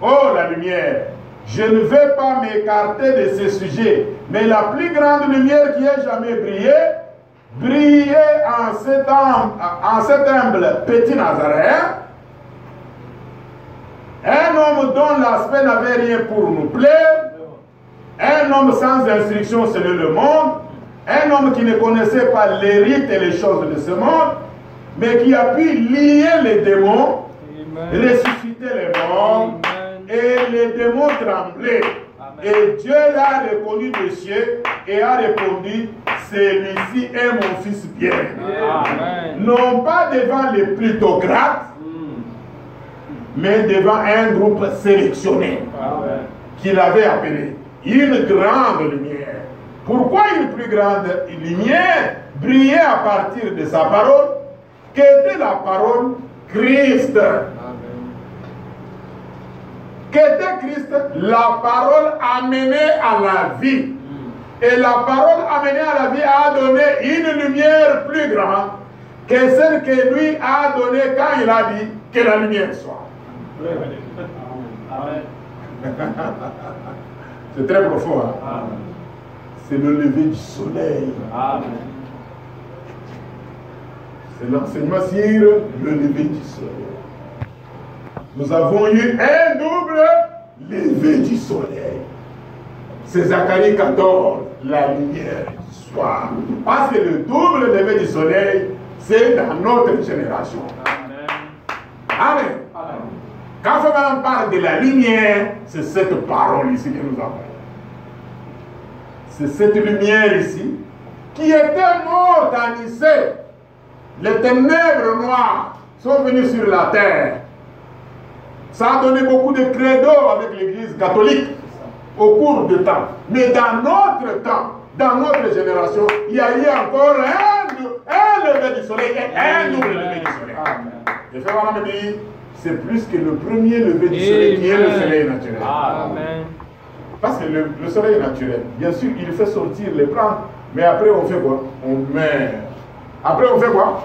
Oh, la lumière! Je ne vais pas m'écarter de ce sujet, mais la plus grande lumière qui ait jamais brillé, brillait en cet humble petit Nazaréen, un homme dont l'aspect n'avait rien pour nous plaire, un homme sans instruction selon le monde, un homme qui ne connaissait pas les rites et les choses de ce monde, mais qui a pu lier les démons, ressusciter les morts, et les démons tremblaient. Et Dieu l'a reconnu des cieux et a répondu, celui-ci est mon fils bien. Non pas devant les plutocrates, mais devant un groupe sélectionné qu'il avait appelé. Une grande lumière. Pourquoi une plus grande lumière brillait à partir de sa parole? Qu'était la parole? Christ. Qu'était Christ? La parole amenée à la vie. Et la parole amenée à la vie a donné une lumière plus grande que celle que lui a donnée quand il a dit que la lumière soit. C'est très profond. Hein? C'est le lever du soleil. C'est l'enseignement sur le lever du soleil. Nous avons eu un double lever du soleil. C'est Zacharie 14, la lumière du soir. Parce que le double lever du soleil, c'est dans notre génération. Amen. Amen. Quand on parle de la lumière, c'est cette parole ici que nous avons. C'est cette lumière ici qui était morte à Nicée. Les ténèbres noires sont venues sur la terre. Ça a donné beaucoup de credo avec l'église catholique au cours du temps. Mais dans notre temps, dans notre génération, il y a eu encore un lever du soleil et un double lever du soleil. Amen. Et frère Branham me dit, c'est plus que le premier lever du soleil qui est le soleil naturel. Amen. Parce que le soleil naturel, bien sûr, il fait sortir les plantes, mais après on fait quoi? On meurt. Après on fait quoi?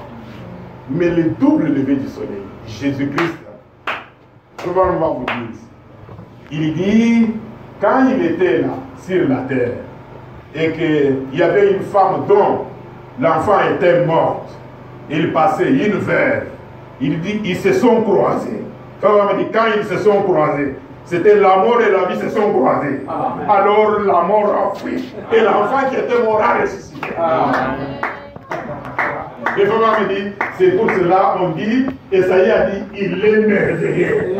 Mais le double lever du soleil, Jésus-Christ, comment on va vous dire? Il dit, quand il était là, sur la terre, et qu'il y avait une femme dont l'enfant était mort, il passait une veuve, il dit, ils se sont croisés. Quand ils se sont croisés, c'était la mort et la vie se sont croisés. Amen. Alors la mort a fui. Et l'enfant qui était mort a ressuscité. Et Frère me dit, c'est pour cela on dit, Esaïe a dit, il est merveilleux.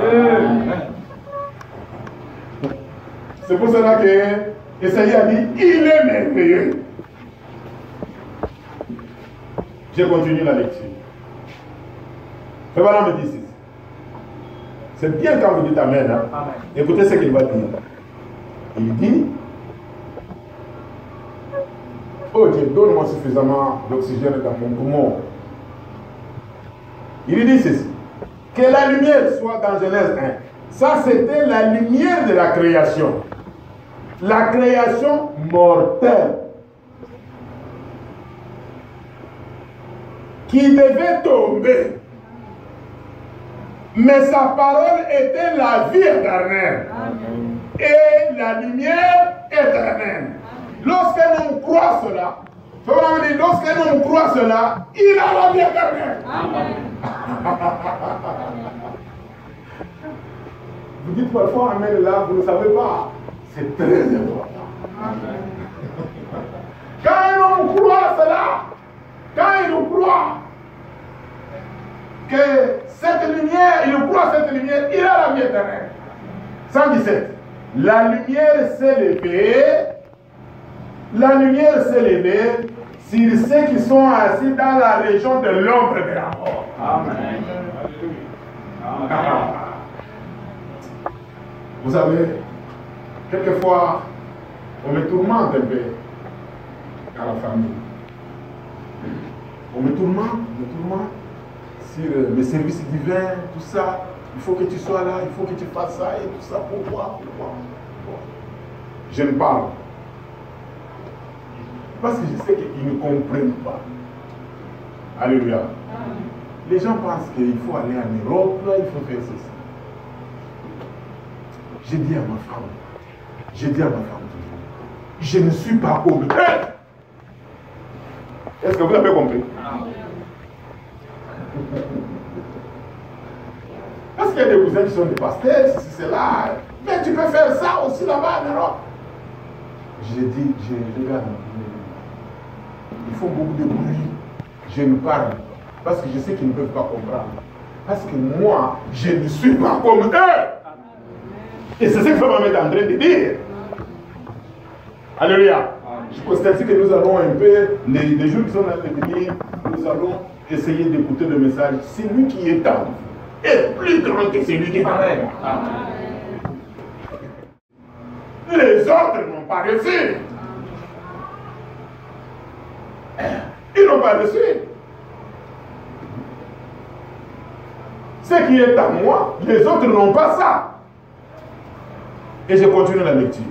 C'est pour cela que Esaïe a dit, il est merveilleux. Je continue la lecture. Frère me dit ceci. C'est bien quand vous dites Amen. Hein? Amen. Écoutez ce qu'il va dire. Il dit, oh Dieu, donne-moi suffisamment d'oxygène dans mon poumon. Il dit ceci. Que la lumière soit dans Genèse 1. Ça, c'était la lumière de la création. La création mortelle. Qui devait tomber. Mais sa parole était la vie éternelle. Amen. Et la lumière éternelle. Lorsque l'on croit cela, lorsque l'on croit cela, il a la vie éternelle. Amen. Vous dites parfois Amen là, vous ne savez pas. C'est très important. Amen. Quand on croit cela, quand il croit que cette lumière, il croit cette lumière, il a la vie éternelle. 117. La lumière s'est levée. La lumière s'est levée sur ceux qui sont assis dans la région de l'ombre de la mort. Amen. Amen. Vous savez, quelquefois, on me tourmente un peu à la famille. On me tourmente sur mes services divins, tout ça. Il faut que tu sois là, il faut que tu fasses ça et tout ça. Pourquoi? Je ne parle. Parce que je sais qu'ils ne comprennent pas. Alléluia. Les gens pensent qu'il faut aller en Europe, il faut faire ceci. J'ai dit à ma femme, je ne suis pas comme eux. Est-ce que vous avez compris? Parce qu'il y a des cousins qui sont des pasteurs, si c'est là, mais tu peux faire ça aussi là-bas en Europe. J'ai dit, regarde, ils font beaucoup de bruit. Je ne parle pas. Parce que je sais qu'ils ne peuvent pas comprendre. Parce que moi, je ne suis pas comme eux. Et c'est ce que Frère est en train de dire. Alléluia. Je constate que nous allons un peu, les jours qui sont dans l'avenir, nous allons essayer d'écouter le message. Celui qui est en vous est plus grand que celui qui est en vous. Les autres n'ont pas reçu. Ils n'ont pas reçu. Ce qui est à moi, les autres n'ont pas ça. Et je continue la lecture.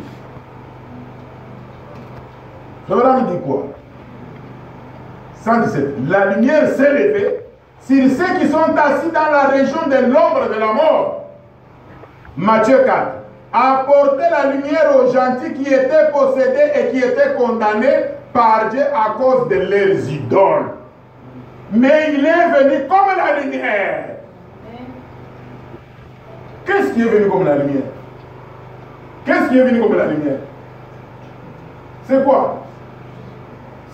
Le madame dit quoi? 117. La lumière s'est levée sur ceux qui sont assis dans la région de l'ombre de la mort. Matthieu 4. Apporter la lumière aux gentils qui étaient possédés et qui étaient condamnés par Dieu à cause de leurs idoles. Mais il est venu comme la lumière. Qu'est-ce qui est venu comme la lumière? Qu'est-ce qui est venu comme la lumière? C'est quoi?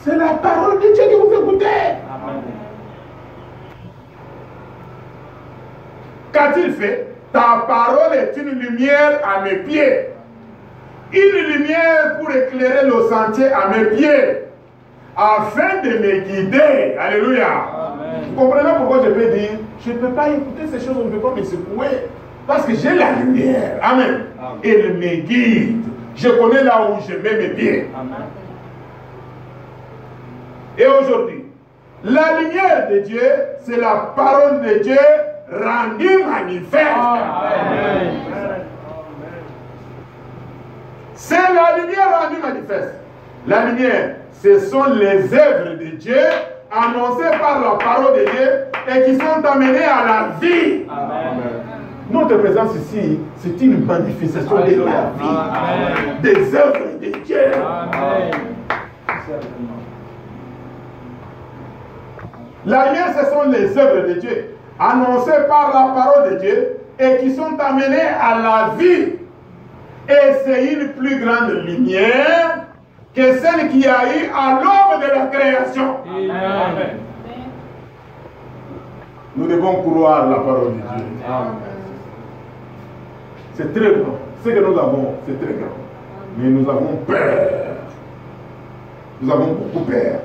C'est la parole de Dieu que vous écoutez. Qu'a-t-il fait? Ta parole est une lumière à mes pieds. Une lumière pour éclairer le sentier à mes pieds. Afin de me guider. Alléluia. Amen. Vous comprenez pourquoi je peux dire, je ne peux pas écouter ces choses, on ne peut pas me secouer. Parce que j'ai la lumière. Amen. Amen. Elle me guide. Je connais là où je mets mes pieds. Amen. Et aujourd'hui, La lumière de Dieu, c'est la parole de Dieu rendue manifeste. Amen. C'est la lumière rendue manifeste. La lumière, ce sont les œuvres de Dieu annoncées par la parole de Dieu et qui sont amenées à la vie. Amen. Notre présence ici, c'est une manifestation de la vie, Amen. Des œuvres de Dieu. Amen. La lumière, ce sont les œuvres de Dieu, annoncées par la parole de Dieu et qui sont amenées à la vie. Et c'est une plus grande lumière que celle qui a eu à l'aube de la création. Amen. Nous devons croire la parole de Dieu. C'est très grand. Ce que nous avons, c'est très grand. Mais nous avons peur. Nous avons beaucoup peur.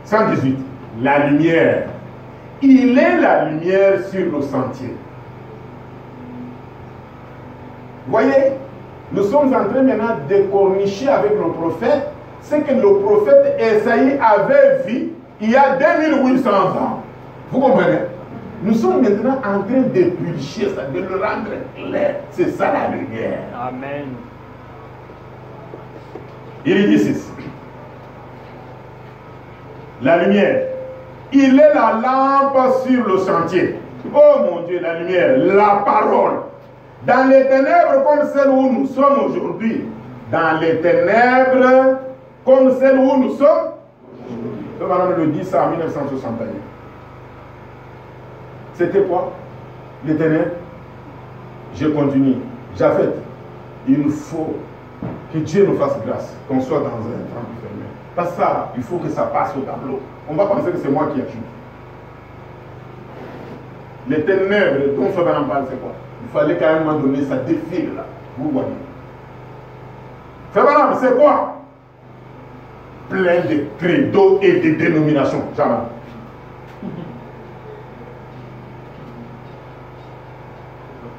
118. La lumière. Il est la lumière sur nos sentiers. Voyez, nous sommes en train maintenant de cornicher avec le prophète ce que le prophète Esaïe avait vu il y a 2800 ans. Vous comprenez? Nous sommes maintenant en train de purifier ça, de le rendre clair. C'est ça la lumière. Amen. Il dit ceci. La lumière. Il est la lampe sur le sentier. Oh mon Dieu, la lumière, la parole. Dans les ténèbres comme celles où nous sommes aujourd'hui. Dans les ténèbres comme celles où nous sommes. Le madame le dit ça en 1961. C'était quoi? Les ténèbres. Je continue. Japhet, il faut que Dieu nous fasse grâce, qu'on soit dans un temple fermé. Parce que ça, il faut que ça passe au tableau. On va penser que c'est moi qui ai joué. Les ténèbres dont Frère en parle, c'est quoi? Il fallait qu'à un moment donné, ça défile là. Vous voyez. Frère, c'est quoi? Plein de credos et de dénominations. Jamais.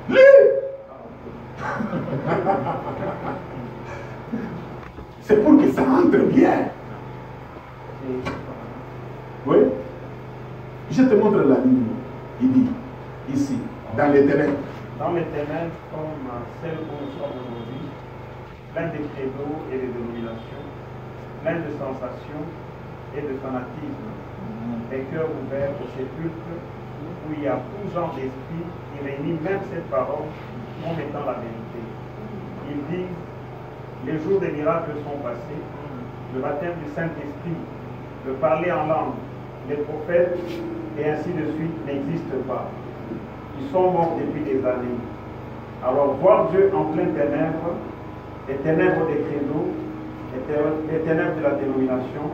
Lis. C'est pour que ça entre bien. Oui. Je te montre la ligne. Il dit, ici, dans les ténèbres. Dans les ténèbres, comme celles où nous sommes aujourd'hui, plein de credos et de dénominations, plein de sensations et de fanatisme, des cœurs ouverts au sépulcre, où il y a tout genre d'esprit qui réunit même cette parole comme étant la vérité. Ils disent, les jours des miracles sont passés, le baptême du Saint-Esprit, le parler en langue, les prophètes, et ainsi de suite n'existent pas. Ils sont morts depuis des années. Alors voir Dieu en pleine ténèbres, les ténèbres des credos, les ténèbres de la dénomination,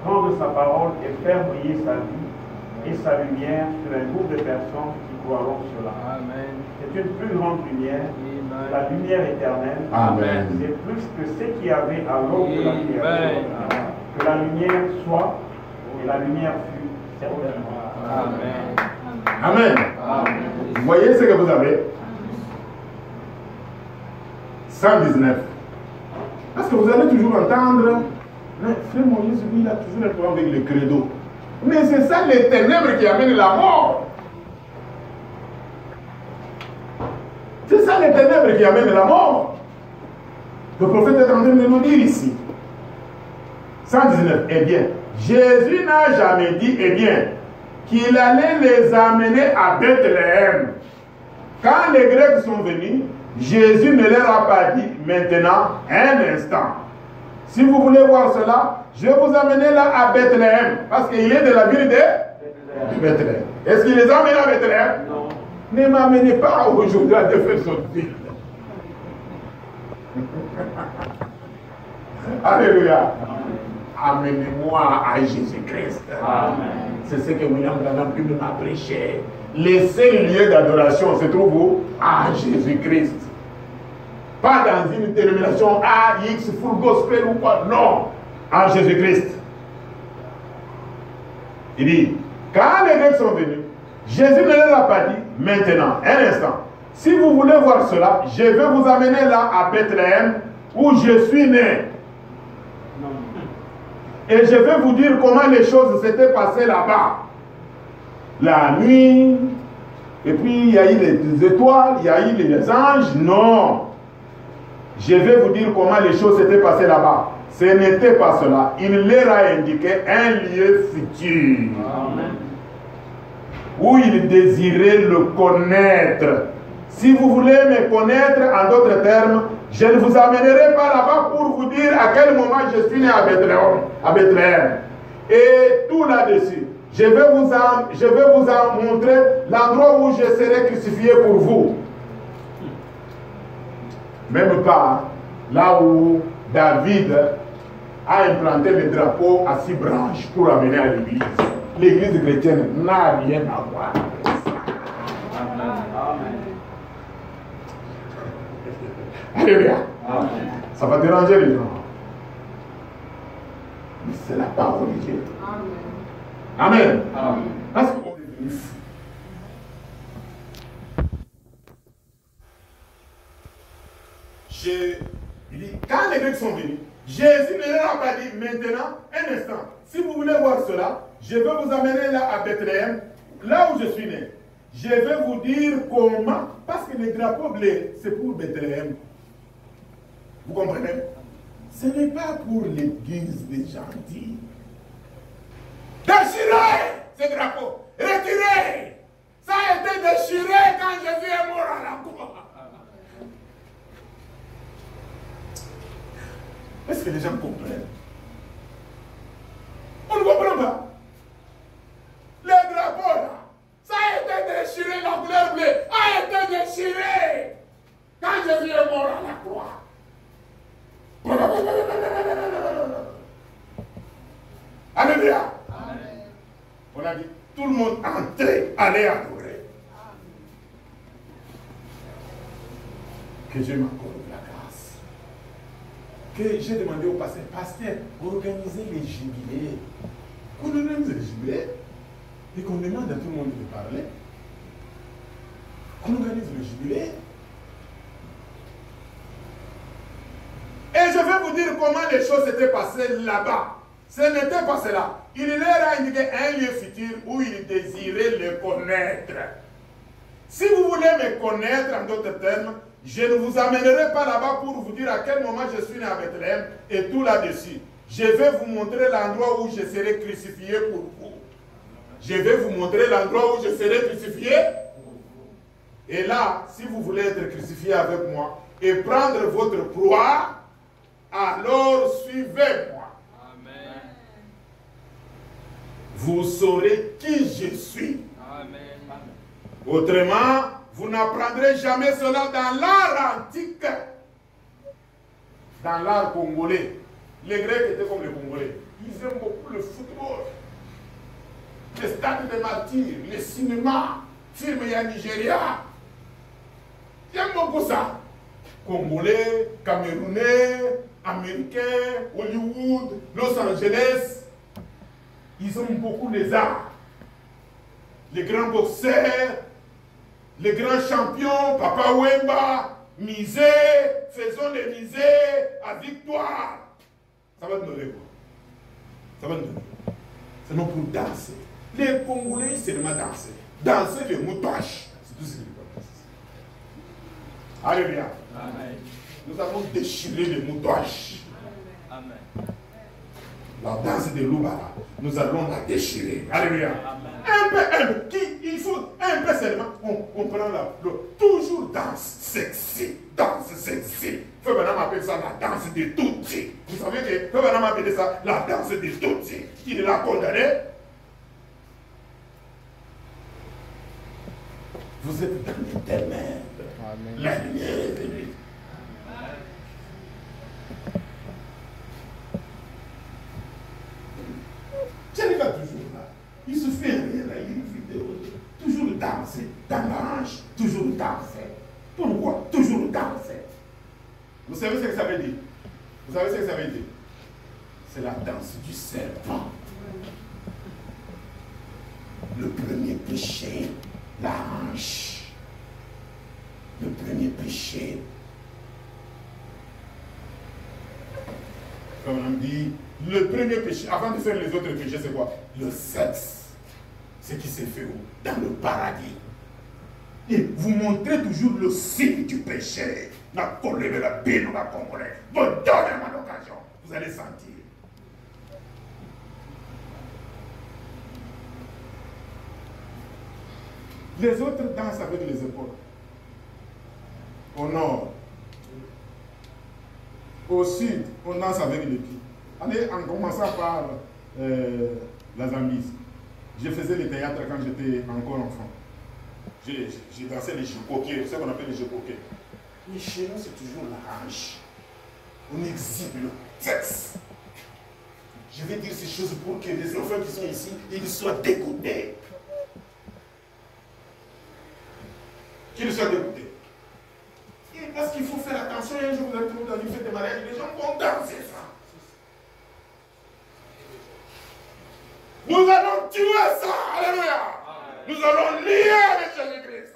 prendre sa parole et faire briller sa vie et sa lumière sur un groupe de personnes qui croiront cela. Amen. C'est une plus grande lumière, la lumière éternelle. Amen. C'est plus que ce qu'il y avait à l'aube de la création. Que la lumière soit, et la lumière fut certainement. Amen. Amen. Amen. Vous voyez ce que vous avez? 119. Parce que vous allez toujours entendre, mais frère Moïse, lui, il a toujours un problème avec le credo. Mais c'est ça les ténèbres qui amènent la mort. C'est ça les ténèbres qui amènent la mort. Le prophète est en train de nous dire ici. 119. Eh bien, Jésus n'a jamais dit, eh bien, qu'il allait les amener à Bethléem. Quand les Grecs sont venus, Jésus ne leur a pas dit, maintenant, un instant. Si vous voulez voir cela, je vais vous amener là à Bethléem. Parce qu'il est de la ville de Bethléem. Est-ce qu'il les a amenés à Bethléem? Non. Ne m'amenez pas aujourd'hui à défaire son ville. Alléluia. Amenez-moi à Jésus-Christ. C'est ce que William Branham a prêché. Les seuls lieux d'adoration se trouvent où? À Jésus-Christ. Pas dans une dénomination A, X, full gospel ou quoi. Non. À Jésus-Christ. Il dit, quand les Grecs sont venus, Jésus ne leur a pas dit, maintenant, un instant, si vous voulez voir cela, je vais vous amener là à Bethléem, où je suis né. Et je vais vous dire comment les choses s'étaient passées là-bas. La nuit, et puis il y a eu les étoiles, il y a eu les anges. Non. Je vais vous dire comment les choses s'étaient passées là-bas. Ce n'était pas cela. Il leur a indiqué un lieu futur. Amen. Où il désirait le connaître. Si vous voulez me connaître, en d'autres termes, je ne vous amènerai pas là-bas pour vous dire à quel moment je suis né à Bethléem. Et tout là-dessus. Je vais vous en montrer l'endroit où je serai crucifié pour vous. Même pas là où David a implanté le drapeau à 6 branches pour amener à l'église. L'église chrétienne n'a rien à voir avec ça. Amen. Alléluia. Ça va déranger les gens. Mais c'est la parole de Dieu. Amen. Amen. Amen. Parce qu'on est devenu fou. Il dit, quand les Grecs sont venus, Jésus ne leur a pas dit, maintenant, un instant, si vous voulez voir cela, je vais vous amener là à Bethléem, là où je suis né. Je vais vous dire comment, parce que le drapeau bleu, c'est pour Bethléem. Vous comprenez? Ce n'est pas pour l'église des gentils. Déchirez ce drapeau, retirez. Ça a été déchiré quand Jésus est mort à la croix. Est-ce que les gens comprennent? On ne comprend pas. Le drapeau là, ça a été déchiré, la couleur bleue a été déchirée quand Jésus est mort à la croix. Alléluia. On a dit, tout le monde entrait, allait adorer. Que Dieu m'accorde la grâce. Que j'ai demandé au pasteur, pasteur, organisez les jubilés. Qu'on organise les jubilés et qu'on demande à tout le monde de parler. Qu'on organise le jubilé. Et je vais vous dire comment les choses s'étaient passées là-bas. Ce n'était pas cela. Il leur a indiqué un lieu futur où il désirait le connaître. Si vous voulez me connaître, en d'autres termes, je ne vous amènerai pas là-bas pour vous dire à quel moment je suis né à Bethléem et tout là-dessus. Je vais vous montrer l'endroit où je serai crucifié pour vous. Je vais vous montrer l'endroit où je serai crucifié. Et là, si vous voulez être crucifié avec moi et prendre votre proie, alors suivez-moi. Amen. Vous saurez qui je suis. Amen. Autrement, vous n'apprendrez jamais cela dans l'art antique. Dans l'art congolais. Les Grecs étaient comme les Congolais. Ils aiment beaucoup le football. Les stades de martyrs, les cinémas, films et Nigeria. Ils aiment beaucoup ça. Congolais, Camerounais, Américains, Hollywood, Los Angeles. Ils aiment beaucoup les arts. Les grands boxeurs, les grands champions, Papa Wemba, misez, faisons les misées à victoire. Ça va te donner quoi? Ça va te donner. C'est non pour danser. Les Congolais, c'est seulement danser. Danser les moutages. C'est tout ce qu'ils peuvent. Alléluia. Amen. Nous avons déchiré les moutages. Amen. La danse de Loubara, nous allons la déchirer. Alléluia. Un peu, il faut un peu seulement, on prend toujours danse sexy. Danse sexy. Feu Banam appelle ça la danse de Tutsi. Vous savez que Feu Banam appelle ça la danse de Tutsi. Il l'a condamné. Vous êtes dans les ténèbres. La lumière est venue. Je n'arrive pas toujours là. Il se fait rien là, une vidéo. Toujours danser dans la hanche, toujours danser. Pourquoi? Toujours danser. Vous savez ce que ça veut dire? Vous savez ce que ça veut dire? C'est la danse du serpent. Le premier péché, la hanche. Le premier péché. Comme on dit, le premier péché, avant de faire les autres péchés, c'est quoi? Le sexe. Ce qui s'est fait dans le paradis. Et vous montrez toujours le signe du péché. La colère de la peine, la congolais. Vous donnez-moi l'occasion. Vous allez sentir. Les autres dansent avec les épaules. Au nord. Au sud, on danse avec les pieds. Allez, en commençant par la Zambie. Je faisais le théâtre quand j'étais encore enfant. J'ai dansé les jeux-coquets, ce qu'on appelle les jeux-coquets. Mais chez nous, c'est toujours la hanche. On exhibe le texte. Je vais dire ces choses pour que les enfants qui sont ici, ils soient dégoûtés. Qu'ils soient dégoûtés. Et parce qu'il faut faire attention, un jour vous allez trouver dans une fête de mariage, les gens vont danser ça. Nous allons tuer ça. Alléluia. Nous allons lier avec Jésus-Christ.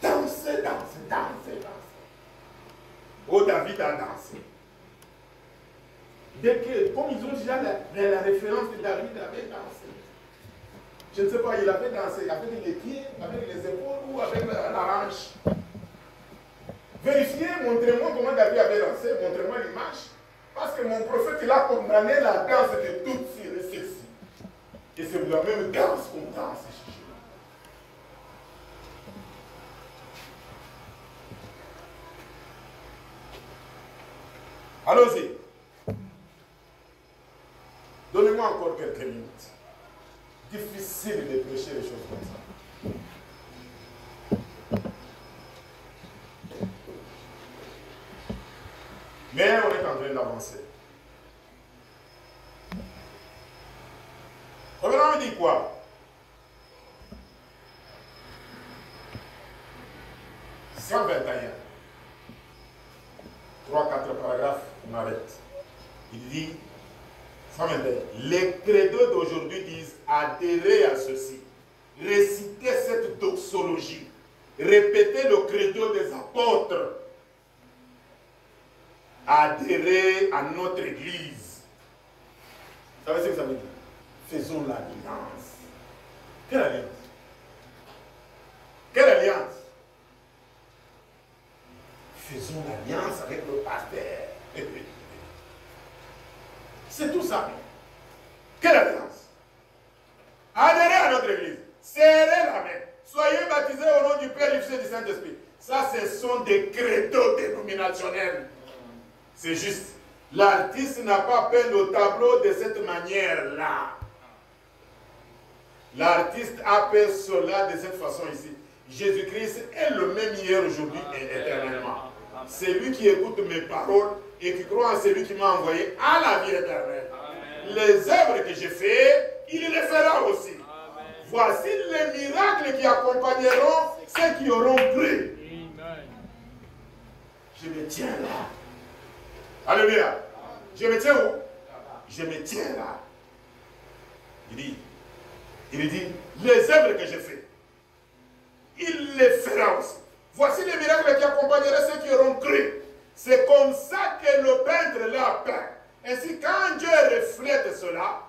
Dansez, dansez, dansez, dansez. Oh, David a dansé. Dès que, comme ils ont déjà la référence de David, il avait dansé. Je ne sais pas, il avait dansé avec les pieds, avec les épaules ou avec la hanche. Vérifiez, montrez-moi comment David avait dansé, montrez-moi l'image. Parce que mon prophète, il a condamné la danse de toutes ces sexy. Et c'est la même danse qu'on danse chez nous. Allons-y. Donnez-moi encore quelques minutes. Difficile de prêcher les choses comme ça. Mais on est en train d'avancer. Revenons, on dit quoi? « 121. 3-4 paragraphes, on arrête. Il dit, 121. Les credos d'aujourd'hui disent adhérer à ceci, réciter cette doxologie, répéter le credo des apôtres, adhérer à notre église. Vous savez ce que ça veut dire? Faisons l'alliance. Quelle alliance? Quelle alliance? Faisons l'alliance avec le pasteur. C'est tout ça. Quelle alliance? Adhérez à notre église. Serrez la main. Soyez baptisés au nom du Père, du Fils et du Saint-Esprit. Ça, ce sont des credos dénominationnels. C'est juste. L'artiste n'a pas peint le tableau de cette manière-là. L'artiste a peint cela de cette façon ici. Jésus-Christ est le même hier, aujourd'hui et éternellement. C'est lui qui écoute mes paroles et qui croit en celui qui m'a envoyé à la vie éternelle. Les œuvres que j'ai faites, il les fera aussi. Voici les miracles qui accompagneront ceux qui auront cru. Je me tiens là. Alléluia. Je me tiens où? Je me tiens là. Il dit, les œuvres que j'ai faites, il les fera aussi. Voici les miracles qui accompagneront ceux qui auront cru. C'est comme ça que le peintre l'a peint. Ainsi, quand Dieu reflète cela,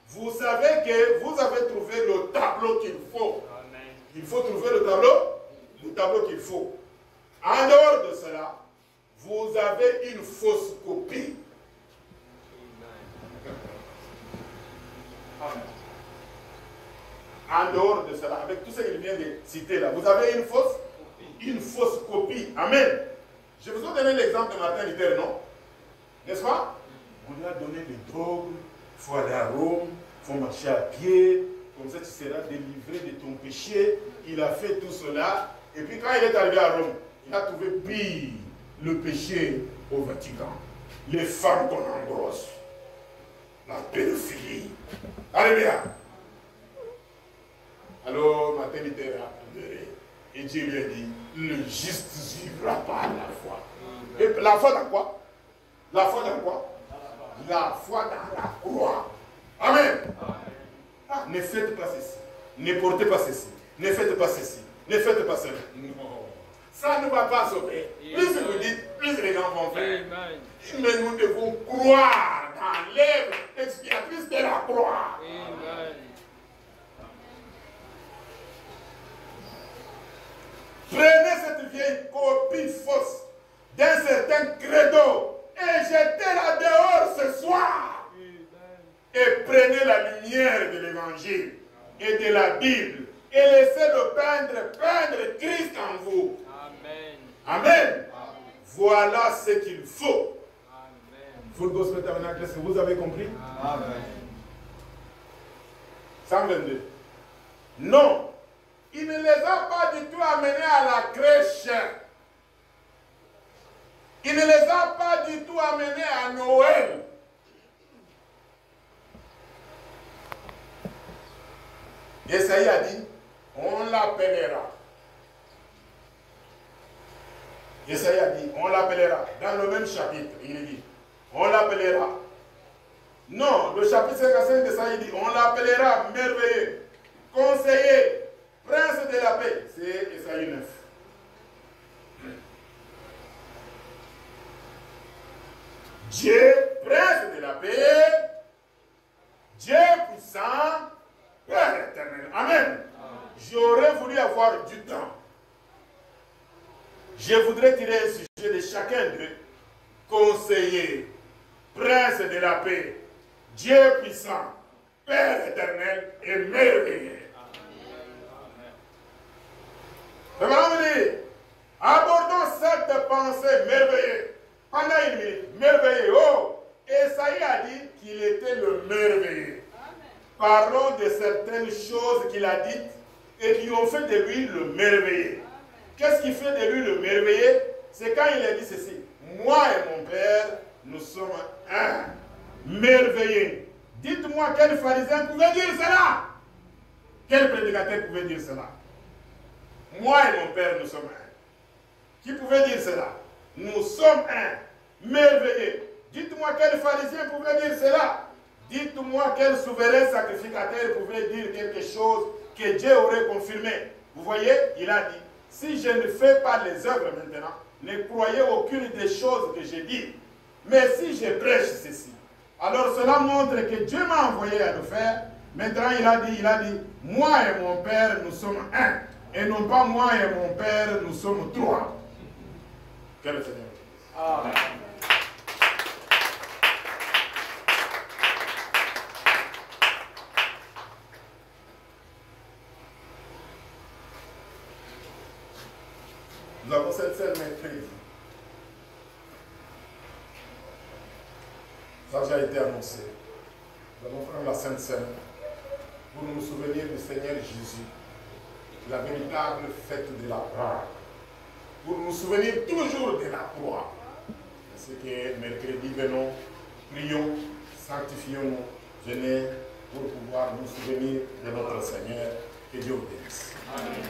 vous savez que vous avez trouvé le tableau qu'il faut. Amen. Il faut trouver le tableau qu'il faut. En dehors de cela, vous avez une fausse copie. Amen. En dehors de cela, avec tout ce qu'il vient de citer là, vous avez une fausse copie. Amen. Je vous ai donné l'exemple de Martin Luther, non? N'est-ce pas? On lui a donné des drogues, il faut aller à Rome, il faut marcher à pied, comme ça tu seras délivré de ton péché. Il a fait tout cela, et puis quand il est arrivé à Rome, il a trouvé pire le péché au Vatican. Les femmes qu'on engrosse, la pédophilie. Alléluia. Alors Martin Luther a pleuré, et Dieu lui a dit, le juste vivra par la foi. Et la foi dans quoi? La foi dans quoi? La foi dans la croix. Amen. Ah, ne faites pas ceci. Ne portez pas ceci. Ne faites pas ceci. Ne faites pas cela. Non. Ça ne va pas sauver. Plus vous dites, plus les gens vont faire. Amen. Mais nous devons croire dans l'œuvre expiatrice de la croix. Amen. Prenez cette vieille copie fausse d'un certain credo et jetez-la dehors ce soir. Et prenez la lumière de l'évangile et de la Bible et laissez-le peindre Christ en vous. Amen. Amen. Voilà ce qu'il faut. Amen. Full Gospel Tabernacle, est-ce que vous avez compris? Amen. 122. Non, il ne les a pas du tout amenés à la crèche. Il ne les a pas du tout amenés à Noël. Esaïe a dit, on l'appellera. Esaïe a dit, on l'appellera. Dans le même chapitre, il dit, on l'appellera. Non, le chapitre 55 d'Esaïe dit, on l'appellera merveilleux, conseiller, prince de la paix. C'est Esaïe 9. Dieu, prince de la paix, Dieu puissant, Père éternel. Amen. J'aurais voulu avoir du temps. Je voudrais tirer un sujet de chacun d'eux. Conseiller, prince de la paix, Dieu puissant, Père éternel et merveilleux. Mais maintenant, vous dites, abordons cette pensée merveilleuse. Pendant une minute, merveilleux. Oh, Esaïe a dit qu'il était le merveilleux. Parlons de certaines choses qu'il a dites et qui ont fait de lui le merveilleux. Qu'est-ce qui fait de lui le merveilleux? C'est quand il a dit ceci. Moi et mon Père, nous sommes un. Merveilleux. Dites-moi quel pharisien pouvait dire cela? Quel prédicateur pouvait dire cela? Moi et mon Père, nous sommes un. Qui pouvait dire cela? Nous sommes un. Merveilleux. Dites-moi quel pharisien pouvait dire cela? Dites-moi quel souverain sacrificateur pouvait dire quelque chose que Dieu aurait confirmé. Vous voyez, il a dit, si je ne fais pas les œuvres maintenant, ne croyez aucune des choses que j'ai dites. Mais si je prêche ceci, alors cela montre que Dieu m'a envoyé à le faire. Maintenant, il a dit, moi et mon Père, nous sommes un. Et non pas moi et mon Père, nous sommes trois. Que le Seigneur. Amen. Nous avons cette scène mercredi. Ça a déjà été annoncé. Nous allons prendre la Sainte Seine pour nous souvenir du Seigneur Jésus, la véritable fête de la croix. Pour nous souvenir toujours de la croix. C'est que mercredi, venons, prions, sanctifions-nous, venez pour pouvoir nous souvenir de notre Seigneur. Que Dieu vous bénisse. Amen.